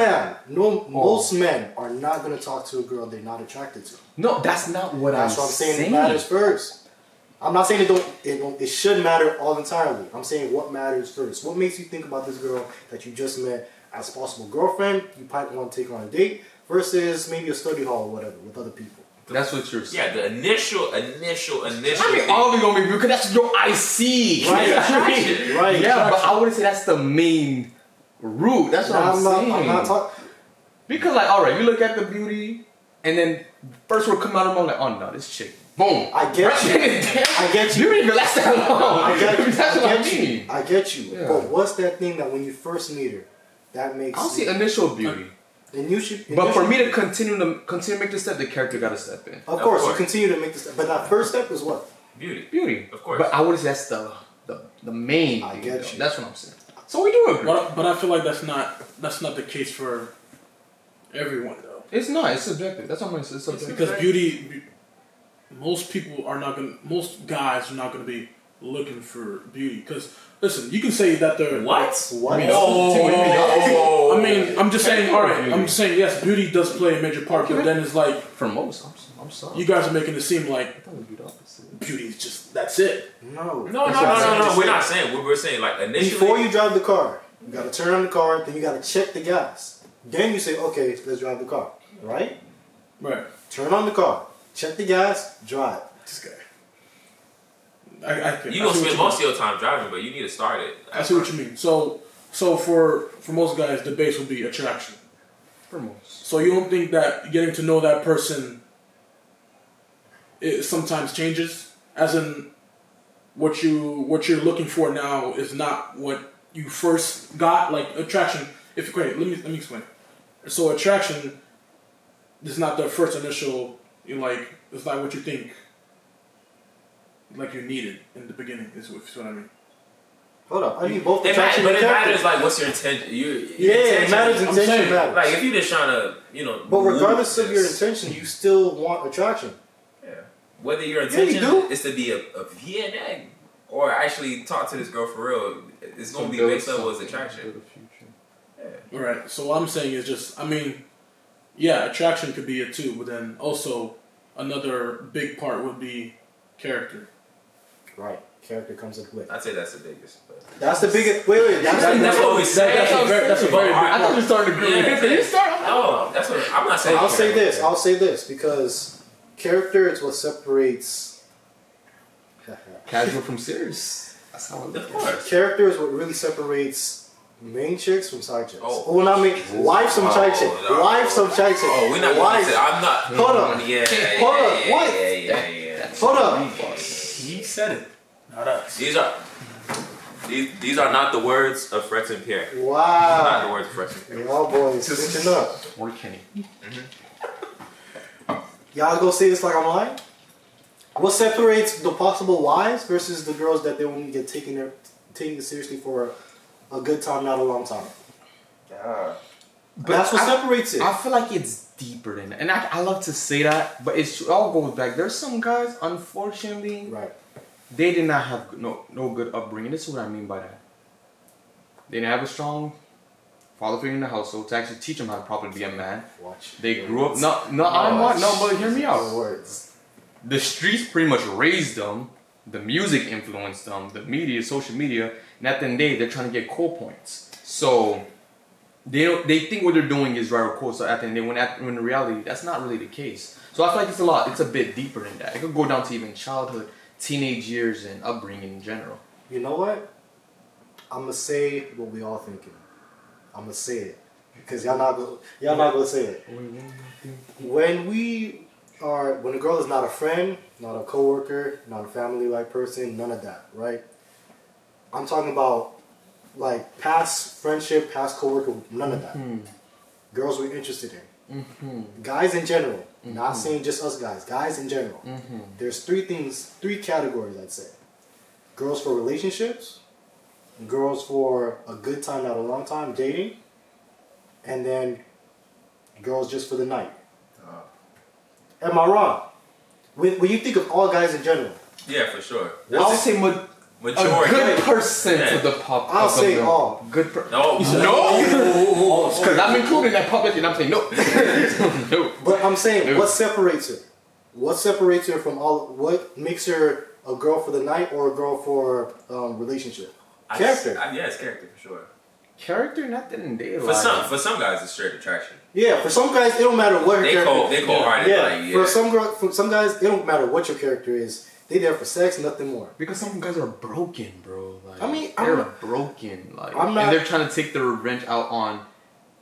Speaker 1: most men are not gonna talk to a girl they're not attracted to.
Speaker 4: No, that's not what
Speaker 1: That's
Speaker 4: I'm
Speaker 1: what I'm saying.
Speaker 4: saying.
Speaker 1: It matters first. I'm not saying it should matter all entirely. I'm saying what matters first. What makes you think about this girl that you just met as a possible girlfriend? You might want to take her on a date versus maybe a study hall or whatever with other people.
Speaker 4: That's what you're saying.
Speaker 3: Yeah, the initial.
Speaker 4: I mean,
Speaker 3: thing.
Speaker 4: all of it gonna be because that's your IC.
Speaker 3: Right.
Speaker 1: Right.
Speaker 4: Yeah, but I wouldn't say that's the main route. That's what I'm saying.
Speaker 1: I'm not talking.
Speaker 4: Because like, all right, you look at the beauty, and then first word come out of my mouth like, oh no, this chick, boom.
Speaker 1: I get you. I get you.
Speaker 4: You didn't even last that long.
Speaker 1: I get you.
Speaker 4: That's what I
Speaker 1: I get
Speaker 4: mean.
Speaker 1: you. I get you.
Speaker 4: Yeah.
Speaker 1: But what's that thing that when you first meet her, that makes
Speaker 4: I'll see initial beauty.
Speaker 1: and you should.
Speaker 4: But for me to continue to make the step, the character got to step in.
Speaker 1: of course, you
Speaker 3: course.
Speaker 1: continue to make this. But that first step is what?
Speaker 3: Beauty.
Speaker 4: Beauty,
Speaker 3: Of course.
Speaker 4: But I would say that's the main.
Speaker 1: I
Speaker 4: thing,
Speaker 1: get
Speaker 4: though.
Speaker 1: you.
Speaker 4: That's what I'm saying. So we do agree.
Speaker 2: But I feel like that's not the case for everyone though.
Speaker 4: It's not. It's subjective. That's what I'm saying. It's subjective.
Speaker 2: Because beauty, most guys are not gonna be looking for beauty. Because listen, you can say that they're
Speaker 3: What?
Speaker 1: What?
Speaker 3: Oh.
Speaker 2: I mean, I'm just saying. All right, I'm just saying. Yes, beauty does play a major part, but then it's like
Speaker 4: For most, I'm sorry.
Speaker 2: you guys are making it seem like
Speaker 4: I thought it would be the opposite.
Speaker 2: beauty is just that's it.
Speaker 1: No.
Speaker 3: No. We're not saying. We're saying like initially.
Speaker 1: Before you drive the car, You got to turn on the car, then you got to check the gas. Then you say, okay, let's drive the car, right?
Speaker 2: Right.
Speaker 1: Turn on the car, check the gas, drive.
Speaker 2: This guy.
Speaker 3: You gonna spend most of your time driving, but you need to start it.
Speaker 2: I see what you mean. So for most guys, the base will be attraction.
Speaker 4: For most.
Speaker 2: So you don't think that getting to know that person, it sometimes changes, as in what you're looking for now is not what you first got. Like attraction. Let me explain. So attraction is not the first initial. It's not what you think. Like you needed in the beginning is what I mean.
Speaker 1: Hold up, I need both
Speaker 3: It
Speaker 1: attraction
Speaker 3: but
Speaker 1: and
Speaker 3: it
Speaker 1: character.
Speaker 3: matters like what's your intention.
Speaker 1: It matters. Intention matters.
Speaker 3: Like if you're just trying to,
Speaker 1: But regardless of your intention, you still want attraction.
Speaker 3: Yeah. Whether your intention
Speaker 1: do.
Speaker 3: is to be a VNA or actually talk to this girl for real, it's gonna be based on what's attraction.
Speaker 2: Yeah. Right. So what I'm saying is just, attraction could be it too, but then also another big part would be character.
Speaker 1: Right. Character comes into play.
Speaker 3: I'd say that's the biggest. But.
Speaker 1: That's the biggest. Wait.
Speaker 3: That's what we say.
Speaker 2: That's a very big part.
Speaker 4: I thought you started agreeing.
Speaker 3: No, that's what I'm not saying.
Speaker 1: I'll say this because character is what separates.
Speaker 4: Casual from serious. That's how I look at it.
Speaker 1: Character is what really separates main chicks from side chicks.
Speaker 3: Oh,
Speaker 1: not main. Wives from side chicks. Wives from side chicks.
Speaker 3: Oh, we're not going to say. I'm not.
Speaker 1: Hold up. Hold up. What?
Speaker 3: Yeah.
Speaker 1: Hold up.
Speaker 2: He said it, not us.
Speaker 3: These are not the words of Fretz and Pierre.
Speaker 1: Wow.
Speaker 3: Not the words of Fretz and Pierre.
Speaker 1: Y'all boys switching up.
Speaker 4: Or Kenny.
Speaker 1: Y'all go say this like I'm lying? What separates the possible wives versus the girls that they won't get taking it seriously for a good time, not a long time?
Speaker 3: Yeah.
Speaker 4: But
Speaker 1: that's what separates it.
Speaker 4: I feel like it's deeper than that. And I love to say that, but it all goes back. There's some guys, unfortunately,
Speaker 1: Right.
Speaker 4: they did not have no good upbringing. This is what I mean by that. They didn't have a strong father figure in the household to actually teach them how to properly be a man.
Speaker 1: Watch.
Speaker 4: They grew up. But hear me out.
Speaker 1: Words.
Speaker 4: The streets pretty much raised them. The music influenced them. The media, social media, and at the end of the day, they're trying to get core points. So they think what they're doing is right or cool. So at the end of the day, when in reality, that's not really the case. So I feel like it's a bit deeper than that. It could go down to even childhood, teenage years, and upbringing in general.
Speaker 1: You know what? I'm gonna say what we all thinking. I'm gonna say it because y'all not gonna say it. When a girl is not a friend, not a coworker, not a family-like person, none of that, right? I'm talking about like past friendship, past coworker, none of that. Girls we're interested in. Guys in general, not saying just us guys in general. There's three categories I'd say. Girls for relationships, girls for a good time, not a long time, dating, and then girls just for the night. Am I wrong? When you think of all guys in general,
Speaker 3: Yeah, for sure.
Speaker 4: I'll say
Speaker 3: Majority.
Speaker 4: a good percent of the pop.
Speaker 1: I'll say all.
Speaker 4: Good.
Speaker 3: No.
Speaker 4: Because I'm including that public, and I'm saying no. No.
Speaker 1: But I'm saying,
Speaker 4: No.
Speaker 1: what separates her? What separates her from all? What makes her a girl for the night or a girl for relationship? Character.
Speaker 3: Yeah, it's character for sure.
Speaker 4: Character, not that in day.
Speaker 3: For some guys, it's straight attraction.
Speaker 1: Yeah, for some guys, it don't matter what her character.
Speaker 3: They cold-hearted.
Speaker 1: Yeah, for some guys, it don't matter what your character is. They there for sex, nothing more.
Speaker 4: Because some guys are broken, bro. Like,
Speaker 1: I mean,
Speaker 4: they're broken. Like,
Speaker 1: I'm not-
Speaker 4: and they're trying to take their revenge out on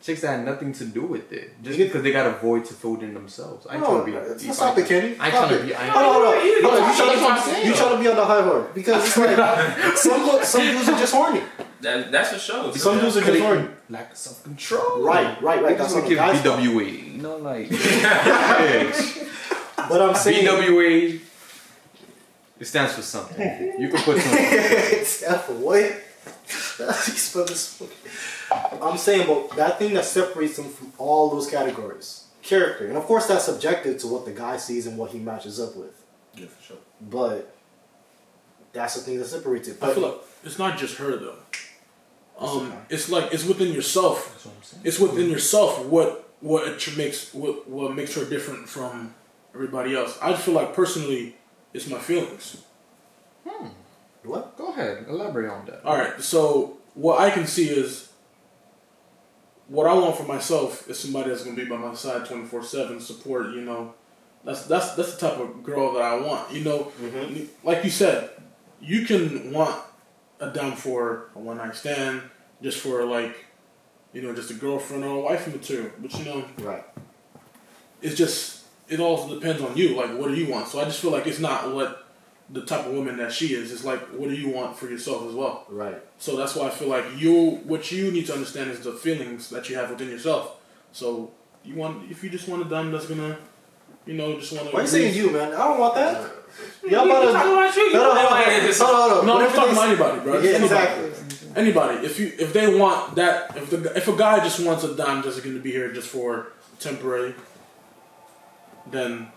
Speaker 4: chicks that had nothing to do with it, just because they got a void to fill within themselves. I ain't trying to be.
Speaker 1: Let's stop it, Kenny.
Speaker 4: I ain't
Speaker 1: Stop
Speaker 4: trying
Speaker 1: it.
Speaker 4: to be.
Speaker 1: Hold on.
Speaker 4: You
Speaker 1: You trying to be on the high horse because it's like some dudes are just horny.
Speaker 3: That's for sure.
Speaker 1: Some dudes are just horny.
Speaker 4: Lack of self control.
Speaker 1: Right.
Speaker 4: That's
Speaker 1: That's
Speaker 4: what
Speaker 1: what
Speaker 4: gives
Speaker 1: guys.
Speaker 4: BWA. You know, like.
Speaker 1: But I'm saying
Speaker 4: BWA. It stands for something. You can put something.
Speaker 1: it's F what? I'm saying, but that thing that separates them from all those categories, character, and of course that's subjective to what the guy sees and what he matches up with.
Speaker 3: Yeah, for sure.
Speaker 1: But that's the thing that separates it.
Speaker 2: I
Speaker 1: But
Speaker 2: feel like it's not just her though. It's like it's within yourself.
Speaker 4: That's what I'm saying.
Speaker 2: It's within yourself what makes her different from everybody else. I feel like personally, it's my feelings.
Speaker 1: what?
Speaker 4: Go ahead, elaborate on that.
Speaker 2: All right, so what I can see is what I want for myself is somebody that's gonna be by my side 24/7, support. You know, that's the type of girl that I want. You know, like you said, you can want a dime for a one night stand, just for like, you know, just a girlfriend or a wife material. But you know,
Speaker 1: Right.
Speaker 2: it's just it all depends on you. Like, what do you want? So I just feel like it's not what the type of woman that she is. It's like, what do you want for yourself as well?
Speaker 1: Right.
Speaker 2: So that's why I feel like what you need to understand is the feelings that you have within yourself. So if you just want a dime that's gonna, you know, just want to.
Speaker 1: Why are you saying you, man? I don't want that. Y'all
Speaker 3: You
Speaker 1: about
Speaker 3: talking about you?
Speaker 1: Hold on.
Speaker 2: No, I'm talking about anybody, bro.
Speaker 1: Yeah,
Speaker 2: Anybody.
Speaker 1: exactly.
Speaker 2: Anybody. If they want that, if a guy just wants a dime just going to be here just for temporary, then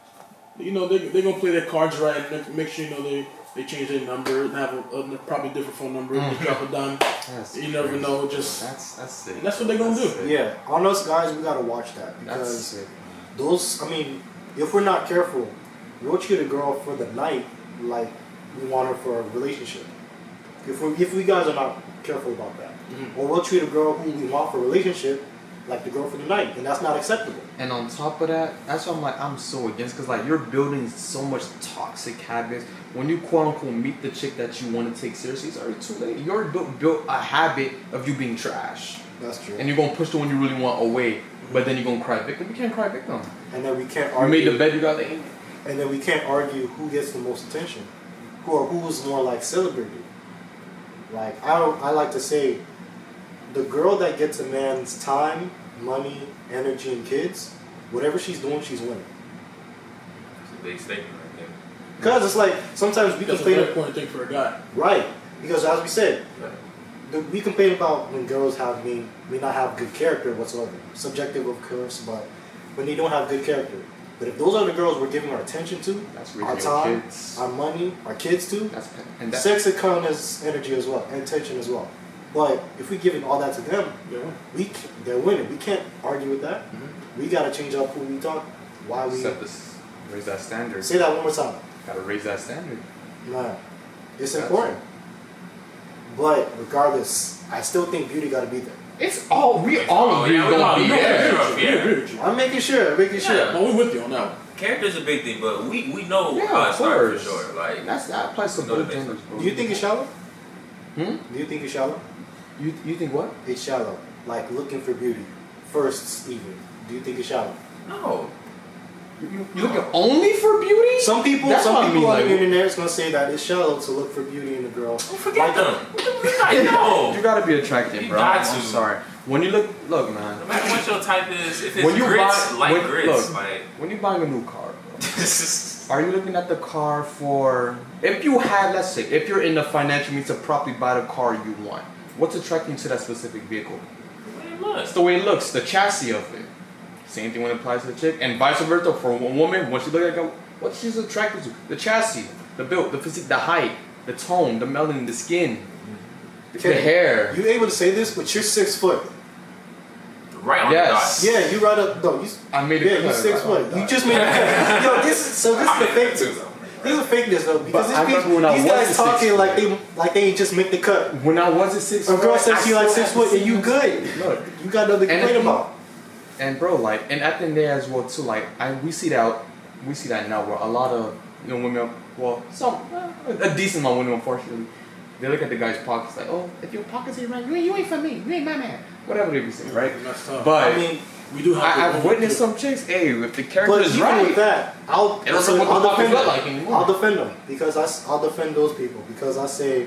Speaker 2: you know they're gonna play their cards right and make sure you know they change their number and have a probably different phone number. Just drop a dime. You never know. Just
Speaker 4: that's sick.
Speaker 2: That's what they're gonna do.
Speaker 4: Sick.
Speaker 1: Yeah, on us guys, we gotta watch that
Speaker 4: That's
Speaker 1: because
Speaker 4: sick.
Speaker 1: those. I mean, if we're not careful, we'll treat a girl for the night like we want her for a relationship. If we guys are not careful about that, or we'll treat a girl who we want for a relationship like the girl for the night, and that's not acceptable.
Speaker 4: And on top of that, that's why I'm so against, because like you're building so much toxic habits. When you quote unquote meet the chick that you want to take seriously, it's already too late. You already built a habit of you being trash.
Speaker 1: That's true.
Speaker 4: And you're gonna push the one you really want away, but then you're gonna cry victim. You can't cry victim.
Speaker 1: And then we can't
Speaker 4: You
Speaker 1: argue.
Speaker 4: made the bed, you got laid.
Speaker 1: And then we can't argue who gets the most attention, who's more like celebrated. Like I like to say, the girl that gets a man's time, money, energy, and kids, whatever she's doing, she's winning.
Speaker 3: It's a big statement right there.
Speaker 1: Because it's like sometimes we
Speaker 2: That's a
Speaker 1: complain.
Speaker 2: very important thing for a guy.
Speaker 1: Right. Because as we said,
Speaker 3: Right.
Speaker 1: we complain about when girls may not have good character whatsoever. Subjective, of course, but when they don't have good character. But if those are the girls we're giving our attention to,
Speaker 4: That's
Speaker 1: our
Speaker 4: raising
Speaker 1: time,
Speaker 4: your kids.
Speaker 1: our money, our kids too,
Speaker 4: That's
Speaker 1: sex and count as energy as well, and attention as well. But if we're giving all that to them, they're winning. We can't argue with that. We gotta change up who we talk. Why we
Speaker 4: raise that standard.
Speaker 1: say that one more time.
Speaker 4: Gotta raise that standard.
Speaker 1: Man, it's important. But regardless, I still think beauty gotta be there.
Speaker 4: It's all we all agree
Speaker 3: yeah,
Speaker 4: gonna be
Speaker 3: we
Speaker 4: there.
Speaker 2: agree with you.
Speaker 1: I'm making sure.
Speaker 2: No, we're with you on that one.
Speaker 3: Character's a big thing, but we know
Speaker 4: Yeah,
Speaker 3: how it
Speaker 4: of
Speaker 3: started for
Speaker 4: course.
Speaker 3: sure. Like
Speaker 4: That applies to
Speaker 3: No,
Speaker 4: both
Speaker 3: that makes
Speaker 4: genders, bro.
Speaker 1: Do you think it's shallow?
Speaker 4: Hmm?
Speaker 1: Do you think it's shallow?
Speaker 4: You think what?
Speaker 1: It's shallow. Like looking for beauty. First, even. Do you think it's shallow?
Speaker 3: no.
Speaker 4: You looking only for beauty?
Speaker 1: Some people
Speaker 4: That's what I mean,
Speaker 1: on
Speaker 4: like-
Speaker 1: the internet is gonna say that it's shallow to look for beauty in a girl.
Speaker 3: Forget them. No.
Speaker 4: You gotta be attractive,
Speaker 3: You
Speaker 4: bro.
Speaker 3: got
Speaker 4: I'm
Speaker 3: to.
Speaker 4: sorry. When you look, man.
Speaker 3: No matter what your type is, if it's
Speaker 4: When you
Speaker 3: grits,
Speaker 4: buy,
Speaker 3: like
Speaker 4: when,
Speaker 3: grits,
Speaker 4: look,
Speaker 3: like
Speaker 4: when you buying a new car, bro,
Speaker 3: this is
Speaker 4: are you looking at the car for? If you had, let's say, if you're in the financial means to properly buy the car you want, what's attracting you to that specific vehicle? It's the way it looks, the chassis of it. Same thing when it applies to the chick, and vice versa for a woman. When she look at it, what she's attracted to, the chassis, the build, the physique, the height, the tone, the melanin, the skin, the hair.
Speaker 1: You able to say this, but you're 6 foot.
Speaker 3: right on
Speaker 4: Yes.
Speaker 3: the dot.
Speaker 1: Yeah, you right up. No, you.
Speaker 4: I made it.
Speaker 1: Yeah, you
Speaker 4: cut
Speaker 1: 6
Speaker 4: right
Speaker 1: foot.
Speaker 4: on the
Speaker 1: You
Speaker 4: dot.
Speaker 1: just made. Yo, this is the fake news. This is fakeness though, because
Speaker 4: But I remember when I
Speaker 1: these guys
Speaker 4: was
Speaker 1: talking
Speaker 4: 6
Speaker 1: like they ain't just make the cut.
Speaker 4: When I wasn't 6
Speaker 1: A
Speaker 4: foot,
Speaker 1: girl says
Speaker 4: I
Speaker 1: she like
Speaker 4: still
Speaker 1: 6
Speaker 4: had
Speaker 1: foot,
Speaker 4: the
Speaker 1: and you
Speaker 4: same-
Speaker 1: good.
Speaker 4: Look,
Speaker 1: You got nothing to
Speaker 4: And
Speaker 1: complain
Speaker 4: if you-
Speaker 1: about.
Speaker 4: and bro, like, and at the end there as well too. Like, we see that now where a lot of women, well, a decent amount of women, unfortunately, they look at the guy's pockets like, oh, if your pockets ain't right, you ain't for me, you ain't my man, whatever they be saying, right?
Speaker 2: That's tough.
Speaker 4: But
Speaker 1: I mean,
Speaker 2: we do have.
Speaker 4: I've witnessed some chicks. Hey, if the character
Speaker 1: but
Speaker 4: is
Speaker 1: even
Speaker 4: right,
Speaker 1: with that, I'll
Speaker 4: it doesn't look what the pockets look like anymore.
Speaker 1: I'll defend them because I'll defend those people because I say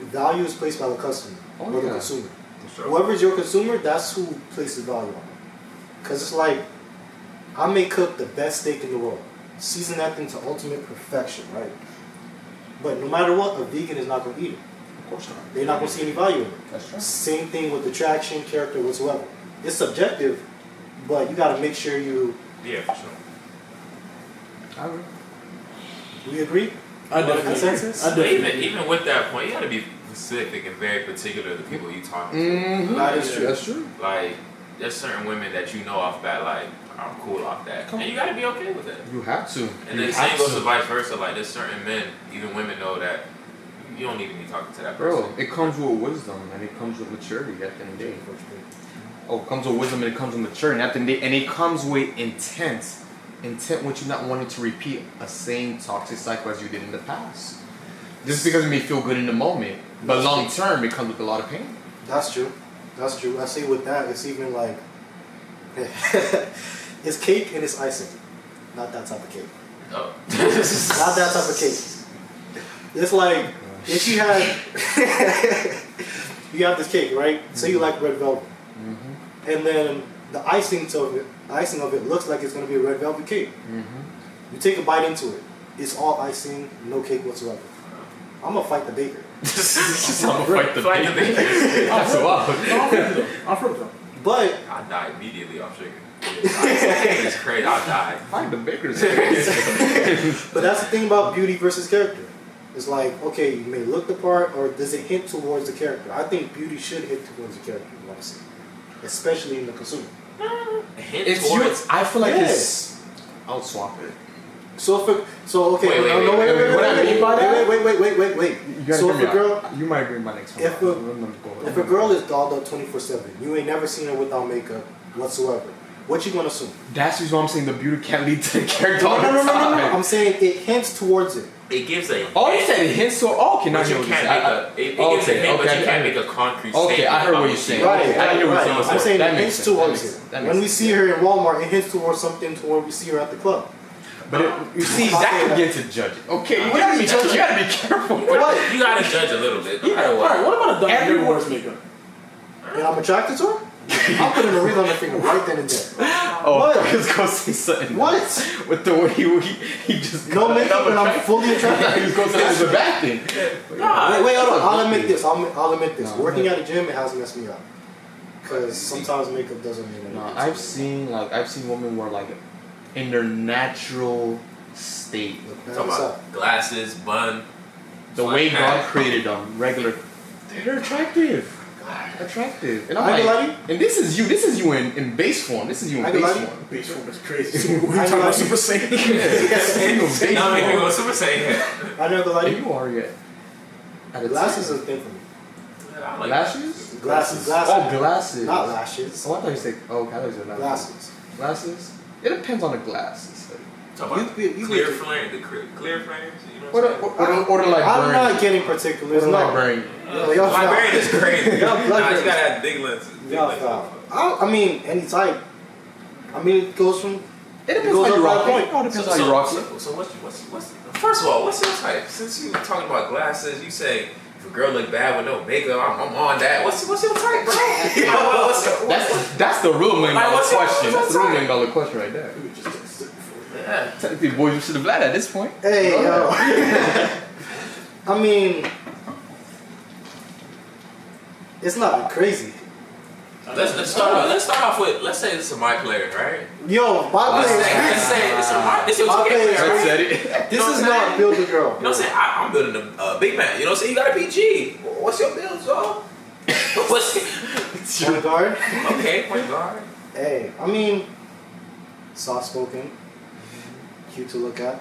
Speaker 1: value is placed by the customer or the
Speaker 4: yeah.
Speaker 1: consumer.
Speaker 3: Sure.
Speaker 1: Whoever is your consumer, that's who places value on it. Because it's like, I may cook the best steak in the world, season that thing to ultimate perfection, right? But no matter what, a vegan is not going to eat it.
Speaker 4: Of course not.
Speaker 1: They're not going to see any value in it.
Speaker 4: That's true.
Speaker 1: Same thing with attraction, character, whatsoever. It's subjective, but you got to make sure you.
Speaker 3: Yeah, for sure.
Speaker 4: I agree.
Speaker 1: We agree?
Speaker 2: I definitely.
Speaker 1: Consensus?
Speaker 2: I
Speaker 3: But
Speaker 2: definitely.
Speaker 3: even with that point, you gotta be specific and very particular the people you talking to.
Speaker 4: Mm-hmm.
Speaker 1: That is true.
Speaker 4: That's true.
Speaker 3: Like, there's certain women that you know off bat, like, I'm cool off that. And you gotta be okay with that.
Speaker 4: You have to.
Speaker 3: And
Speaker 4: You
Speaker 3: then
Speaker 4: have
Speaker 3: same goes
Speaker 4: to.
Speaker 3: to vice versa. Like, there's certain men, even women know that You don't need to be talking to that
Speaker 4: Bro,
Speaker 3: person.
Speaker 4: it comes with wisdom and it comes with maturity at the end of the day. Oh, it comes with wisdom and it comes with maturity at the end of the day. And it comes with intent. Intent with you not wanting to repeat a same toxic cycle as you did in the past. Just because it may feel good in the moment, but long term it comes with a lot of pain.
Speaker 1: That's true. That's true. I say with that, it's even like it's cake and it's icing. Not that type of cake.
Speaker 3: Oh.
Speaker 1: Not that type of cake. It's like if you had you have this cake, right? Say you like red velvet, and then the icing of it looks like it's gonna be a red velvet cake. You take a bite into it, it's all icing, no cake whatsoever. I'm gonna fight the baker.
Speaker 4: I'm gonna fight the baker. That's wild.
Speaker 2: I'm from them.
Speaker 1: But
Speaker 3: I die immediately off sugar. It's crazy. I'll die.
Speaker 4: Fight the baker's.
Speaker 1: but that's the thing about beauty versus character. It's like, okay, you may look the part, or does it hint towards the character? I think beauty should hint towards the character, you want to see, especially in the consumer.
Speaker 4: It's yours. I feel like it's. I'll swap it.
Speaker 1: So okay,
Speaker 3: Wait,
Speaker 4: what I mean by that?
Speaker 1: Wait. So if a girl,
Speaker 4: you might bring my next one.
Speaker 1: if a girl is dolled up 24/7, you ain't never seen her without makeup whatsoever. What you gonna assume?
Speaker 4: That's just what I'm saying. The beauty can't lead to the character.
Speaker 1: No. I'm saying it hints towards it.
Speaker 3: It gives a.
Speaker 4: Oh, you said it hints to. Oh, okay, now
Speaker 3: But you can't make a. It gives a hint, but you can't make a concrete statement.
Speaker 4: Okay, I heard what you're saying.
Speaker 1: Right,
Speaker 4: Okay, I hear what you're
Speaker 1: I'm
Speaker 4: saying.
Speaker 1: saying
Speaker 4: That
Speaker 1: it
Speaker 4: makes
Speaker 1: hints
Speaker 4: sense.
Speaker 1: towards it. When we see her in Walmart, it hints towards something to when we see her at the club.
Speaker 4: But you see, that could get to judge it. Okay, you gotta be careful.
Speaker 3: You gotta judge a little bit. No matter what.
Speaker 2: Alright, what about a done everyone's makeup?
Speaker 1: And I'm attracted to her? I'm putting a ring on her finger right then and there.
Speaker 4: Oh,
Speaker 1: What?
Speaker 4: I was gonna say something.
Speaker 1: What?
Speaker 4: With the way he just
Speaker 1: No makeup and I'm fully attracted.
Speaker 4: He was gonna say it was a bad thing.
Speaker 1: Wait, hold on. I'll admit this. I'll admit this. Working at a gym, it has messed me up. Because sometimes makeup doesn't mean anything.
Speaker 4: No, I've seen women where like in their natural state,
Speaker 3: Talking about glasses, bun.
Speaker 4: the way God created them, regular, they're attractive. Attractive. And I'm
Speaker 1: I
Speaker 4: like, and this is you in base form. This is you in base form.
Speaker 2: Base form is crazy. We're talking about Super Saiyan.
Speaker 3: Now make me go Super Saiyan.
Speaker 1: I never like
Speaker 4: You are yet.
Speaker 1: Glasses is a thing for me.
Speaker 3: I like
Speaker 4: Lashes?
Speaker 1: Glasses.
Speaker 4: Oh, glasses.
Speaker 1: Not lashes.
Speaker 4: Oh, I thought you said. Oh, I thought you said
Speaker 1: Glasses.
Speaker 4: Glasses. It depends on the glasses.
Speaker 3: Talking about
Speaker 1: You
Speaker 3: clear
Speaker 1: get-
Speaker 3: flame, the clear flames. You know what I'm saying?
Speaker 4: Or the like
Speaker 1: I'm
Speaker 4: burn.
Speaker 1: not getting particulars.
Speaker 4: Or the
Speaker 1: No.
Speaker 4: like burn.
Speaker 1: Y'all
Speaker 3: Librarian is crazy.
Speaker 1: Y'all
Speaker 3: Nah, you
Speaker 1: blood
Speaker 3: gotta have big lenses. Big
Speaker 1: Y'all
Speaker 3: lenses.
Speaker 1: foul. I mean, any type. I mean, it goes from.
Speaker 4: It depends
Speaker 1: goes
Speaker 4: how you
Speaker 1: up
Speaker 4: rock
Speaker 1: by
Speaker 4: it.
Speaker 1: point.
Speaker 4: It all depends how you rock it.
Speaker 3: So what's first of all, what's your type? Since you were talking about glasses, you say if a girl look bad with no makeup, I'm on that. What's your type, bro?
Speaker 4: That's the real $1 million
Speaker 3: what's your-
Speaker 4: question. That's
Speaker 3: what's
Speaker 4: the real
Speaker 3: your
Speaker 4: $1 million question right there.
Speaker 3: Yeah.
Speaker 4: Technically, boys, you should have Vlad at this point.
Speaker 1: Hey, yo. I mean, it's not crazy.
Speaker 3: Let's start off with, let's say this is my player, right?
Speaker 1: Yo, my
Speaker 3: Let's
Speaker 1: player
Speaker 3: say
Speaker 1: is
Speaker 3: this is
Speaker 1: My
Speaker 3: your
Speaker 1: player is
Speaker 3: player, right?
Speaker 4: Said it.
Speaker 1: This
Speaker 3: You know
Speaker 1: is
Speaker 3: what I'm
Speaker 1: not
Speaker 3: saying?
Speaker 1: build a girl.
Speaker 3: You know what I'm saying? I'm building a big man. You know what I'm saying? You got a PG. What's your build, so?
Speaker 1: Point guard.
Speaker 3: Okay, point guard.
Speaker 1: Hey, I mean, soft spoken, cute to look at,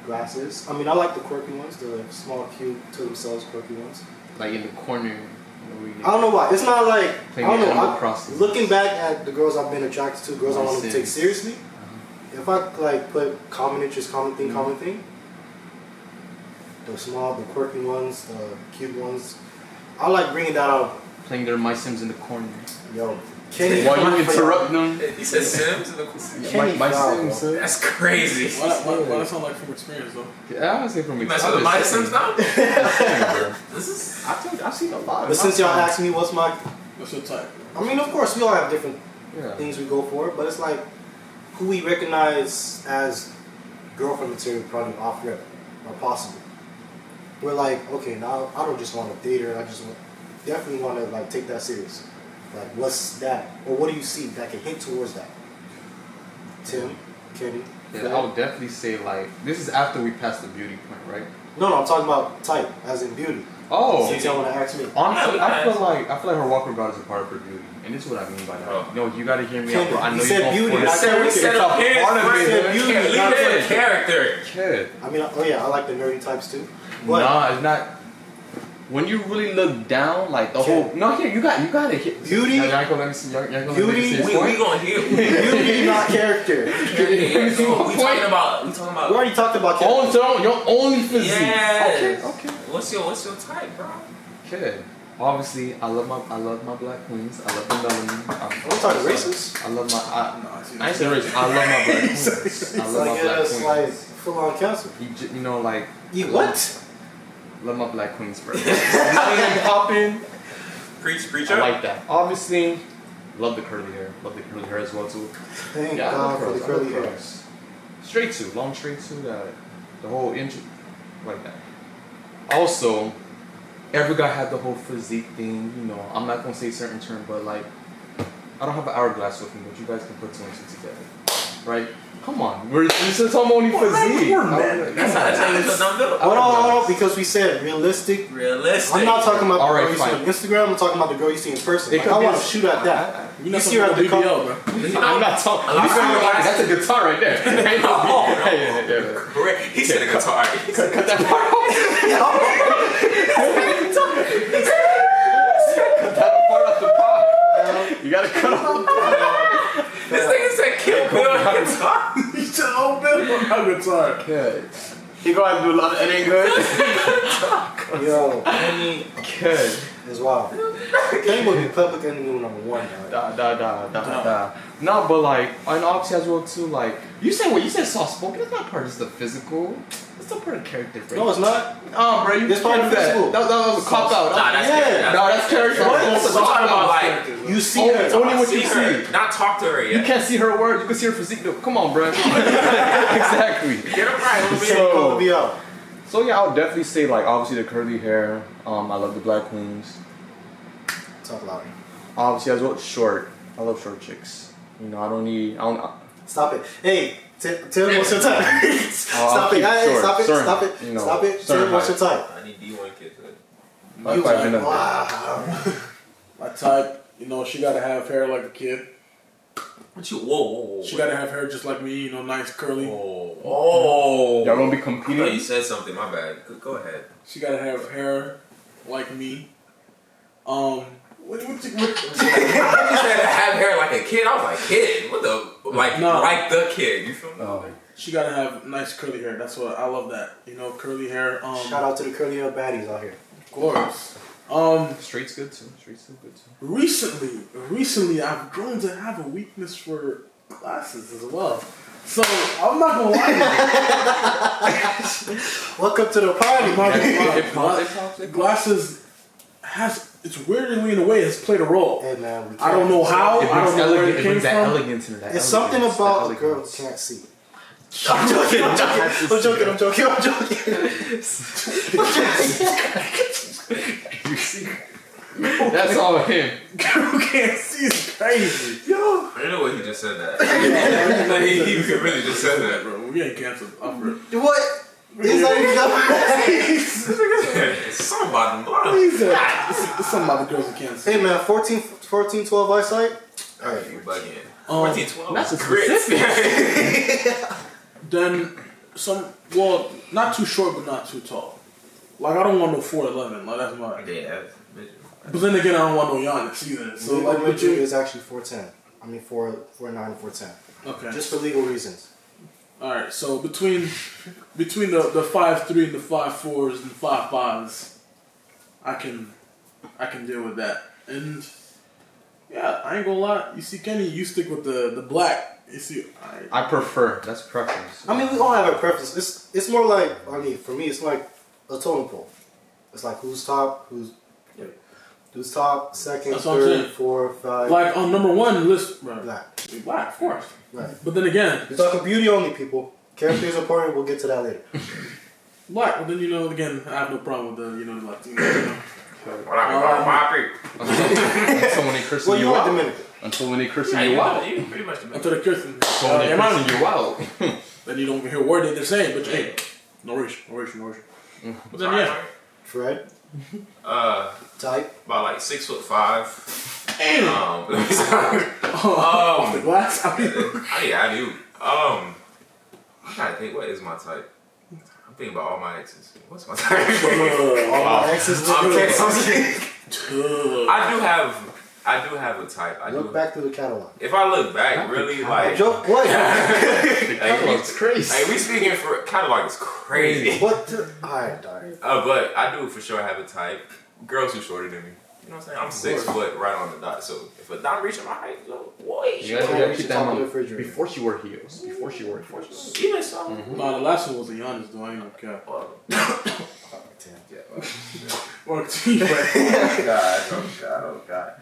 Speaker 1: glasses. I mean, I like the quirky ones, the small, cute to themselves, quirky ones.
Speaker 4: Like in the corner.
Speaker 1: I don't know why. It's not like I
Speaker 4: Playing
Speaker 1: don't know.
Speaker 4: Animal Crossing.
Speaker 1: Looking back at the girls I've been attracted to, girls I want to take seriously. If I like put common interest, common thing. The small, the quirky ones, the cute ones. I like bringing that out.
Speaker 4: Playing their My Sims in the corner.
Speaker 1: Yo, Kenny.
Speaker 4: While
Speaker 1: come
Speaker 4: you
Speaker 1: for
Speaker 4: interrupt
Speaker 1: y'all.
Speaker 4: them.
Speaker 3: You said Sims in the
Speaker 1: Kenny
Speaker 4: My
Speaker 1: foul,
Speaker 4: Sims,
Speaker 1: bro.
Speaker 4: sir.
Speaker 3: That's crazy.
Speaker 2: What that sound like from experience, though?
Speaker 4: Yeah, I would say from
Speaker 3: You messing with my Sims now?
Speaker 4: now?
Speaker 3: This is.
Speaker 4: I've seen a lot.
Speaker 1: But since y'all asked me what's my,
Speaker 2: What's your type?
Speaker 1: I mean, of course we all have different
Speaker 4: Yeah.
Speaker 1: things we go for, but it's like who we recognize as girlfriend material probably off rip or possible. We're like, okay, now I don't just want to date her. I just definitely want to like take that serious. Like, what's that, or what do you see that can hint towards that? Tim, Kenny.
Speaker 4: Yeah, I would definitely say like this is after we passed the beauty point, right?
Speaker 1: No, I'm talking about type, as in beauty.
Speaker 4: Oh,
Speaker 1: Since y'all want to ask me.
Speaker 4: honestly, I feel like her walking around is a part of her beauty, and this is what I mean by that.
Speaker 3: Oh.
Speaker 4: No, you gotta hear me out, bro. I know
Speaker 1: You said
Speaker 4: you're
Speaker 1: beauty,
Speaker 4: going for
Speaker 1: not
Speaker 4: this.
Speaker 1: character.
Speaker 3: We said
Speaker 4: It's a
Speaker 3: appearance
Speaker 4: part of
Speaker 3: first.
Speaker 4: it.
Speaker 1: said beauty,
Speaker 3: Leave
Speaker 1: not
Speaker 3: it in character.
Speaker 4: Kid.
Speaker 1: I mean, oh yeah, I like the nerdy types too. But
Speaker 4: Nah, it's not. when you really look down, like the whole you got it.
Speaker 1: Beauty.
Speaker 4: Y'all gonna let me see. Y'all gonna
Speaker 1: Beauty.
Speaker 4: let me see his
Speaker 3: We
Speaker 4: point?
Speaker 3: gonna hear.
Speaker 1: Beauty, not character.
Speaker 3: Yeah, so we talking about.
Speaker 1: We already talked about character.
Speaker 4: So your only physique.
Speaker 3: Yes.
Speaker 4: Okay.
Speaker 3: What's your type, bro?
Speaker 4: Okay. Obviously, I love my black queens. I love the melanin.
Speaker 1: Are we talking racist?
Speaker 4: I love my. I ain't saying racist. I love my black queens. I love my black
Speaker 1: it's
Speaker 4: queens.
Speaker 1: like full on cancer.
Speaker 4: You know, like.
Speaker 1: You what?
Speaker 4: Love my black queens, bro. Nothing popping.
Speaker 3: Preach
Speaker 4: I
Speaker 3: up.
Speaker 4: like that. Obviously, love the curly hair. Love the curly hair as well too.
Speaker 1: Thank
Speaker 4: I
Speaker 1: God
Speaker 4: love
Speaker 1: for the
Speaker 4: curls. I love
Speaker 1: curly hair.
Speaker 4: curls. Straight suit, long straight suit. The whole inch, like that. Also, every guy had the whole physique thing. You know, I'm not gonna say certain term, but like, I don't have an hourglass with me, but you guys can put two and two together, right? Come on, this is only physique.
Speaker 3: That's how you put them up.
Speaker 1: Hold on, because we said realistic.
Speaker 3: Realistic.
Speaker 1: I'm not talking about the girl you see
Speaker 4: fine.
Speaker 1: on Instagram. I'm talking about the girl you see in person.
Speaker 4: It
Speaker 1: Like,
Speaker 4: could
Speaker 1: I
Speaker 4: be
Speaker 1: want
Speaker 4: a-
Speaker 1: to shoot at that.
Speaker 2: You
Speaker 1: see her at the
Speaker 2: BBL, bro.
Speaker 4: I'm not talking.
Speaker 3: A lot of guys-
Speaker 4: That's a guitar right there. Ain't no- Yeah.
Speaker 3: Correct. He said a guitar.
Speaker 4: Cut that part off the pot. You gotta cut off the pot.
Speaker 3: This nigga said Kill Bill on guitar.
Speaker 2: You said old Bill on guitar.
Speaker 4: Good. You go ahead and do a lot of it ain't good.
Speaker 1: Yo, Kenny
Speaker 4: Good.
Speaker 1: is wild. Kenny would be public enemy number one. Dog.
Speaker 4: Da. No, but like, and obviously as well too, like, you said soft spoken, it's not part of the physical. It's still part of character, bro.
Speaker 1: No, it's not.
Speaker 4: Bro, you
Speaker 1: It's part of
Speaker 4: that.
Speaker 1: physical.
Speaker 4: That was a cop out.
Speaker 3: Nah, that's
Speaker 1: Yeah.
Speaker 3: character.
Speaker 4: No, that's character.
Speaker 1: What?
Speaker 4: That's a
Speaker 3: We're talking about
Speaker 4: cop-out.
Speaker 3: like
Speaker 1: You see her.
Speaker 4: Only what
Speaker 3: see
Speaker 4: you
Speaker 3: her,
Speaker 4: see.
Speaker 3: not talk to her
Speaker 4: You
Speaker 3: yet.
Speaker 4: can't see her words, you can see her physique though. Come on, bro. Exactly.
Speaker 3: Get him right. We'll be
Speaker 4: So-
Speaker 1: Call to be out.
Speaker 4: So yeah, I would definitely say like obviously the curly hair. I love the black queens.
Speaker 1: Talk louder.
Speaker 4: Obviously as well short. I love short chicks. You know, I don't.
Speaker 1: Stop it. Hey, tell me what's your type. Stop it.
Speaker 4: keep
Speaker 1: Hey,
Speaker 4: short.
Speaker 1: stop it.
Speaker 4: Certain,
Speaker 1: Stop it.
Speaker 4: you know,
Speaker 1: Stop it. Tell
Speaker 4: certain
Speaker 1: me what's your type.
Speaker 3: I need D1 kids.
Speaker 1: You
Speaker 4: Like,
Speaker 1: like, wow.
Speaker 2: My type, you know, she gotta have hair like a kid.
Speaker 3: What you? Whoa.
Speaker 2: She gotta have hair just like me, you know, nice curly.
Speaker 3: Oh.
Speaker 4: Y'all gonna be
Speaker 3: I thought you
Speaker 4: competing?
Speaker 3: said something. My bad. Go ahead.
Speaker 2: She gotta have hair like me. What
Speaker 3: You said have hair like a kid. I was like, kid. What the? Like,
Speaker 2: No.
Speaker 3: like the kid. You feel me?
Speaker 4: Oh.
Speaker 2: She gotta have nice curly hair. That's what I love. That, you know, curly hair.
Speaker 1: Shout out to the curly hair baddies out here.
Speaker 2: Of course.
Speaker 4: Straight's good too. Straight's still good too.
Speaker 2: Recently, I've grown to have a weakness for glasses as well. So I'm not gonna lie to you.
Speaker 1: Welcome to the party,
Speaker 2: I'm not gonna lie.
Speaker 4: It pops.
Speaker 2: Glasses it's weirdly in a way has played a role.
Speaker 1: Hey man, we
Speaker 2: I don't know how.
Speaker 4: It
Speaker 2: I don't know where it
Speaker 4: brings
Speaker 2: came
Speaker 4: that
Speaker 2: from.
Speaker 4: elegance into that.
Speaker 1: It's something about the girl who can't see. I'm joking.
Speaker 4: You see? That's all him.
Speaker 2: Girl can't see is crazy.
Speaker 1: Yo,
Speaker 3: I don't know what he just said that. he really just said that, bro.
Speaker 2: Bro, we ain't canceled.
Speaker 1: what? It's not even that.
Speaker 3: Something about them, bro.
Speaker 2: It's something about the girls that can't see.
Speaker 1: Hey man, 14, 12 eyesight.
Speaker 3: Alright, you bugging.
Speaker 2: 14,
Speaker 3: 12.
Speaker 4: That's a
Speaker 3: grits.
Speaker 4: specific.
Speaker 2: Then not too short but not too tall. Like I don't want no 4'11". Like that's my.
Speaker 3: Yeah.
Speaker 2: But then again, I don't want no Giannis either. So
Speaker 1: Legal
Speaker 2: like
Speaker 1: midget is actually 4'10". I mean 4'9" and 4'10".
Speaker 2: okay.
Speaker 1: Just for legal reasons.
Speaker 2: All right. So between the 5'3" and the 5'4s and 5'5s, I can deal with that. And yeah, I ain't gonna lie. You see, Kenny, you stick with the black. You see,
Speaker 4: I prefer. That's preference.
Speaker 1: I mean, we all have our preference. It's more like, I mean, for me, it's like a totem pole. It's like who's top, who's top, second,
Speaker 2: That's what I'm
Speaker 1: third,
Speaker 2: saying.
Speaker 1: 4, 5.
Speaker 2: like on number one list, right?
Speaker 1: Black.
Speaker 2: Black, of course.
Speaker 1: Right.
Speaker 2: But then again,
Speaker 1: We're talking beauty only, people. Character is important. We'll get to that later.
Speaker 2: black. But then again, I have no problem with the the Latino.
Speaker 3: What I
Speaker 4: Until when they cursing
Speaker 1: Well, you
Speaker 4: you
Speaker 1: are
Speaker 4: out.
Speaker 1: Dominican.
Speaker 4: Until when they cursing
Speaker 3: Yeah,
Speaker 4: you out.
Speaker 3: you pretty much
Speaker 2: Until the Christian.
Speaker 4: Until when they cursing you out.
Speaker 2: Then you don't hear a word that they're saying, but hey, no race. But then yeah.
Speaker 1: Fred, type.
Speaker 3: About like 6'5".
Speaker 2: Damn. Off the glass.
Speaker 3: I do. I'm trying to think. What is my type? I'm I'm thinking about all my exes. What's my type?
Speaker 1: All my exes.
Speaker 3: I do have a type.
Speaker 1: Look back through the catalog.
Speaker 3: If I look back, really, like...
Speaker 1: Joke? What?
Speaker 4: Catalog's crazy.
Speaker 3: Like, we speaking for... Catalog is crazy.
Speaker 1: What the... Alright.
Speaker 3: But I do for sure have a type. Girls who shorter than me. You know what I'm saying? I'm 6 foot right on the dot. So if a dot reaching my height, boy,
Speaker 4: You gotta keep that in mind.
Speaker 1: refrigerator.
Speaker 4: Before she wore heels.
Speaker 3: even so.
Speaker 2: No, the last one was a Giannis, though. I ain't gonna cap.
Speaker 3: Oh God.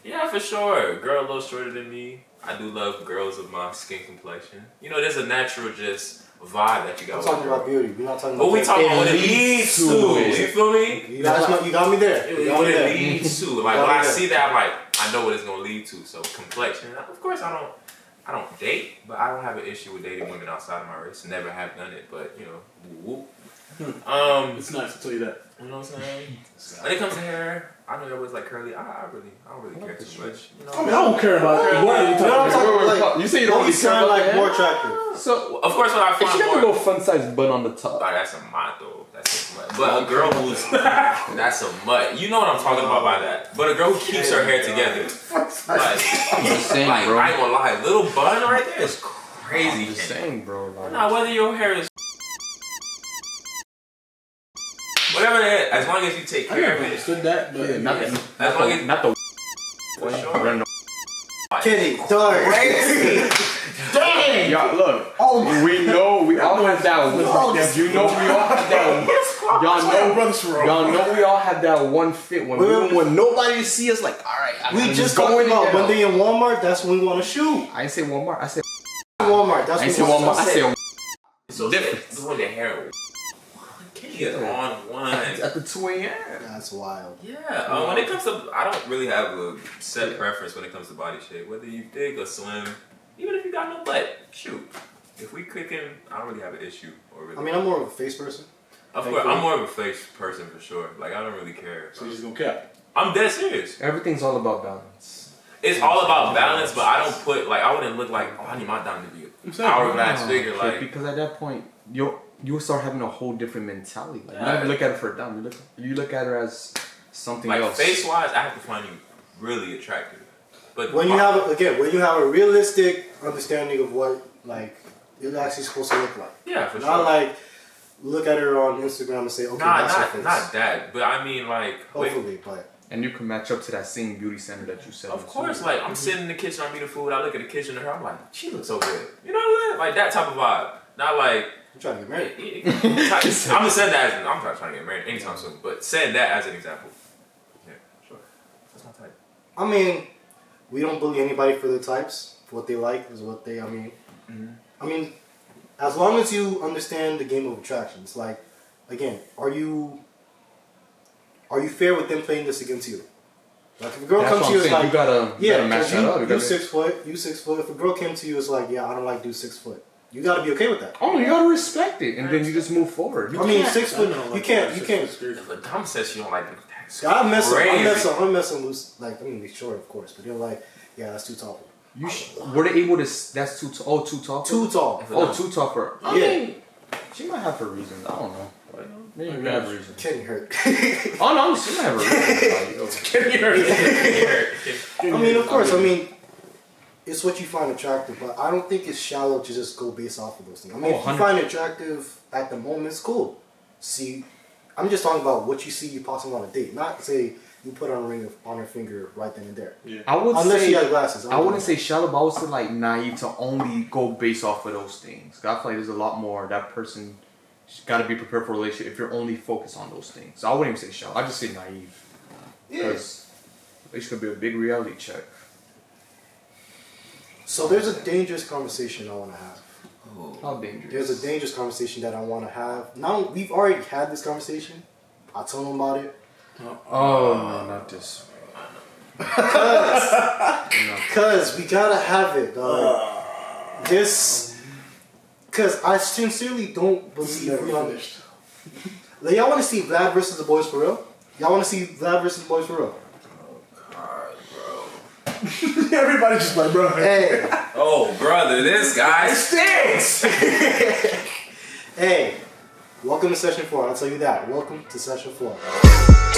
Speaker 3: Yeah, for sure. Girl a little shorter than me. I do love girls of my skin complexion. You know, there's a natural just vibe that you got.
Speaker 1: We're talking about beauty. We're not talking
Speaker 3: But
Speaker 1: about.
Speaker 3: we talking about what it leads to. You feel me?
Speaker 1: You got me there.
Speaker 3: What it leads to. Like when I see that, I'm like, I know what it's gonna lead to. So complexion. Of course, I don't date, but I don't have an issue with dating women outside of my race. Never have done it, but you know, whoop.
Speaker 2: It's nice to tell you that.
Speaker 3: You know what I'm saying? When it comes to hair, I know everybody's like curly. I don't really care too much. You know?
Speaker 2: I mean, I don't care about that. What are you talking about?
Speaker 4: You say you don't really care
Speaker 1: sound
Speaker 4: about
Speaker 1: like
Speaker 4: the
Speaker 1: more
Speaker 4: hair?
Speaker 1: attractive.
Speaker 4: So,
Speaker 3: Of course, when I
Speaker 4: if she
Speaker 3: find
Speaker 4: got
Speaker 3: more,
Speaker 4: a little fun size butt on the top.
Speaker 3: oh, that's a mutt though. That's a mutt. But a girl who's that's a mutt. You know what I'm talking about by that. But a girl who keeps her hair together, like,
Speaker 4: I'm just saying,
Speaker 3: like
Speaker 4: bro.
Speaker 3: I ain't gonna lie, little bun right there is crazy.
Speaker 4: I'm just saying, bro. Like,
Speaker 3: Now whether your hair is whatever it is, as long as you take
Speaker 2: I
Speaker 3: care
Speaker 2: never
Speaker 3: of it,
Speaker 2: understood that, but
Speaker 3: as long as
Speaker 4: for
Speaker 3: for sure.
Speaker 4: sure.
Speaker 1: Kenny, dark.
Speaker 3: Dang!
Speaker 4: Y'all, look.
Speaker 1: Oh,
Speaker 4: We know we all have that one. You know we all have that one. Y'all know we all have that one fit when nobody see us like, all right.
Speaker 1: we just talked about when they in Walmart. That's when we want to shoot.
Speaker 4: I ain't say Walmart. I said
Speaker 1: Walmart. That's
Speaker 4: I ain't
Speaker 1: when
Speaker 4: say
Speaker 1: we want
Speaker 4: Walmart.
Speaker 1: to
Speaker 4: I
Speaker 1: say.
Speaker 4: said
Speaker 3: So
Speaker 4: different.
Speaker 3: doing the hair. Kenny is on one.
Speaker 4: at the 2 a.m.
Speaker 1: That's wild.
Speaker 3: Yeah, when it comes to, I don't really have a set preference when it comes to body shape. Whether you big or slim, even if you got no butt, shoot. If we cooking, I don't really have an issue. Or really.
Speaker 1: I mean, I'm more of a face person.
Speaker 3: Of course, I'm more of a face person for sure. Like I don't really care.
Speaker 2: So you just gonna cap?
Speaker 3: I'm dead serious.
Speaker 4: Everything's all about balance.
Speaker 3: It's all about balance, but I don't put like I wouldn't look like I need my diamond to be an hourglass figure. Like
Speaker 4: because at that point you'll start having a whole different mentality. Like you don't even look at it for a dime. You look at her as something
Speaker 3: like
Speaker 4: else.
Speaker 3: face wise, I have to find you really attractive. But
Speaker 1: When you have a realistic understanding of what like it's actually supposed to look like.
Speaker 3: Yeah, for sure.
Speaker 1: Not like look at her on Instagram and say, okay, that's her face.
Speaker 3: Not that. But I mean like
Speaker 1: Hopefully, but
Speaker 4: and you can match up to that same beauty standard that you said.
Speaker 3: of course, like I'm sitting in the kitchen, I'm eating food, I look at the kitchen and her, I'm like, she looks so good. You know what I'm saying? Like that type of vibe. Not like
Speaker 1: I'm trying to get married.
Speaker 3: I'm just saying that as I'm not trying to get married anytime soon, but saying that as an example. Yeah, sure. That's my type.
Speaker 1: I mean, we don't bully anybody for their types. For what they like is what they. I mean, as long as you understand the game of attractions, like, again, are you fair with them playing this against you? Like, if a girl comes to you, it's like,
Speaker 4: you gotta match that up.
Speaker 1: You 6 foot, you 6 foot. If a girl came to you, it's like, yeah, I don't like dude 6 foot. You gotta be okay with that.
Speaker 4: Oh, you gotta respect it, and then you just move forward.
Speaker 1: I mean, 6 foot. You can't.
Speaker 3: If a dumb says she don't like it, that's
Speaker 1: I'm
Speaker 3: crazy.
Speaker 1: messing loose. Like, I mean, he's short, of course, but they're like, yeah, that's too tall.
Speaker 4: Were they able to? That's too tall. Oh, too tall.
Speaker 1: Too tall.
Speaker 4: Oh, too tall for her. I
Speaker 1: Yeah.
Speaker 4: mean, she might have her reasons. I don't know. Maybe she have reasons.
Speaker 1: Kenny hurt.
Speaker 4: Oh no, she might have her reasons.
Speaker 2: Kenny hurt.
Speaker 1: I mean, of course. I mean, it's what you find attractive, but I don't think it's shallow to just go based off of those things. I mean, if you find it attractive at the moment, it's cool. See, I'm just talking about what you see you possibly on a date, not say you put on a ring on her finger right then and there.
Speaker 2: Yeah.
Speaker 4: I would
Speaker 1: Unless
Speaker 4: say
Speaker 1: she has glasses.
Speaker 4: I wouldn't say shallow, but I would say like naive to only go based off of those things. I feel like there's a lot more. That person got to be prepared for a relationship if you're only focused on those things. So I wouldn't even say shallow. I just say naive. Because it could be a big reality check.
Speaker 1: So there's a dangerous conversation I want to have.
Speaker 4: How dangerous?
Speaker 1: There's a dangerous conversation that I want to have. Now, we've already had this conversation. I told him about it.
Speaker 4: Oh no, not this.
Speaker 1: Because we gotta have it, dog. Because I sincerely don't believe we on this. Like, y'all want to see Vlad versus the Boys for real? Y'all want to see Vlad versus the Boys for real?
Speaker 2: Everybody just like, bro.
Speaker 1: Hey.
Speaker 3: Oh, brother, this guy stinks.
Speaker 1: Hey, Welcome to session 4. I'll tell you that. Welcome to session 4.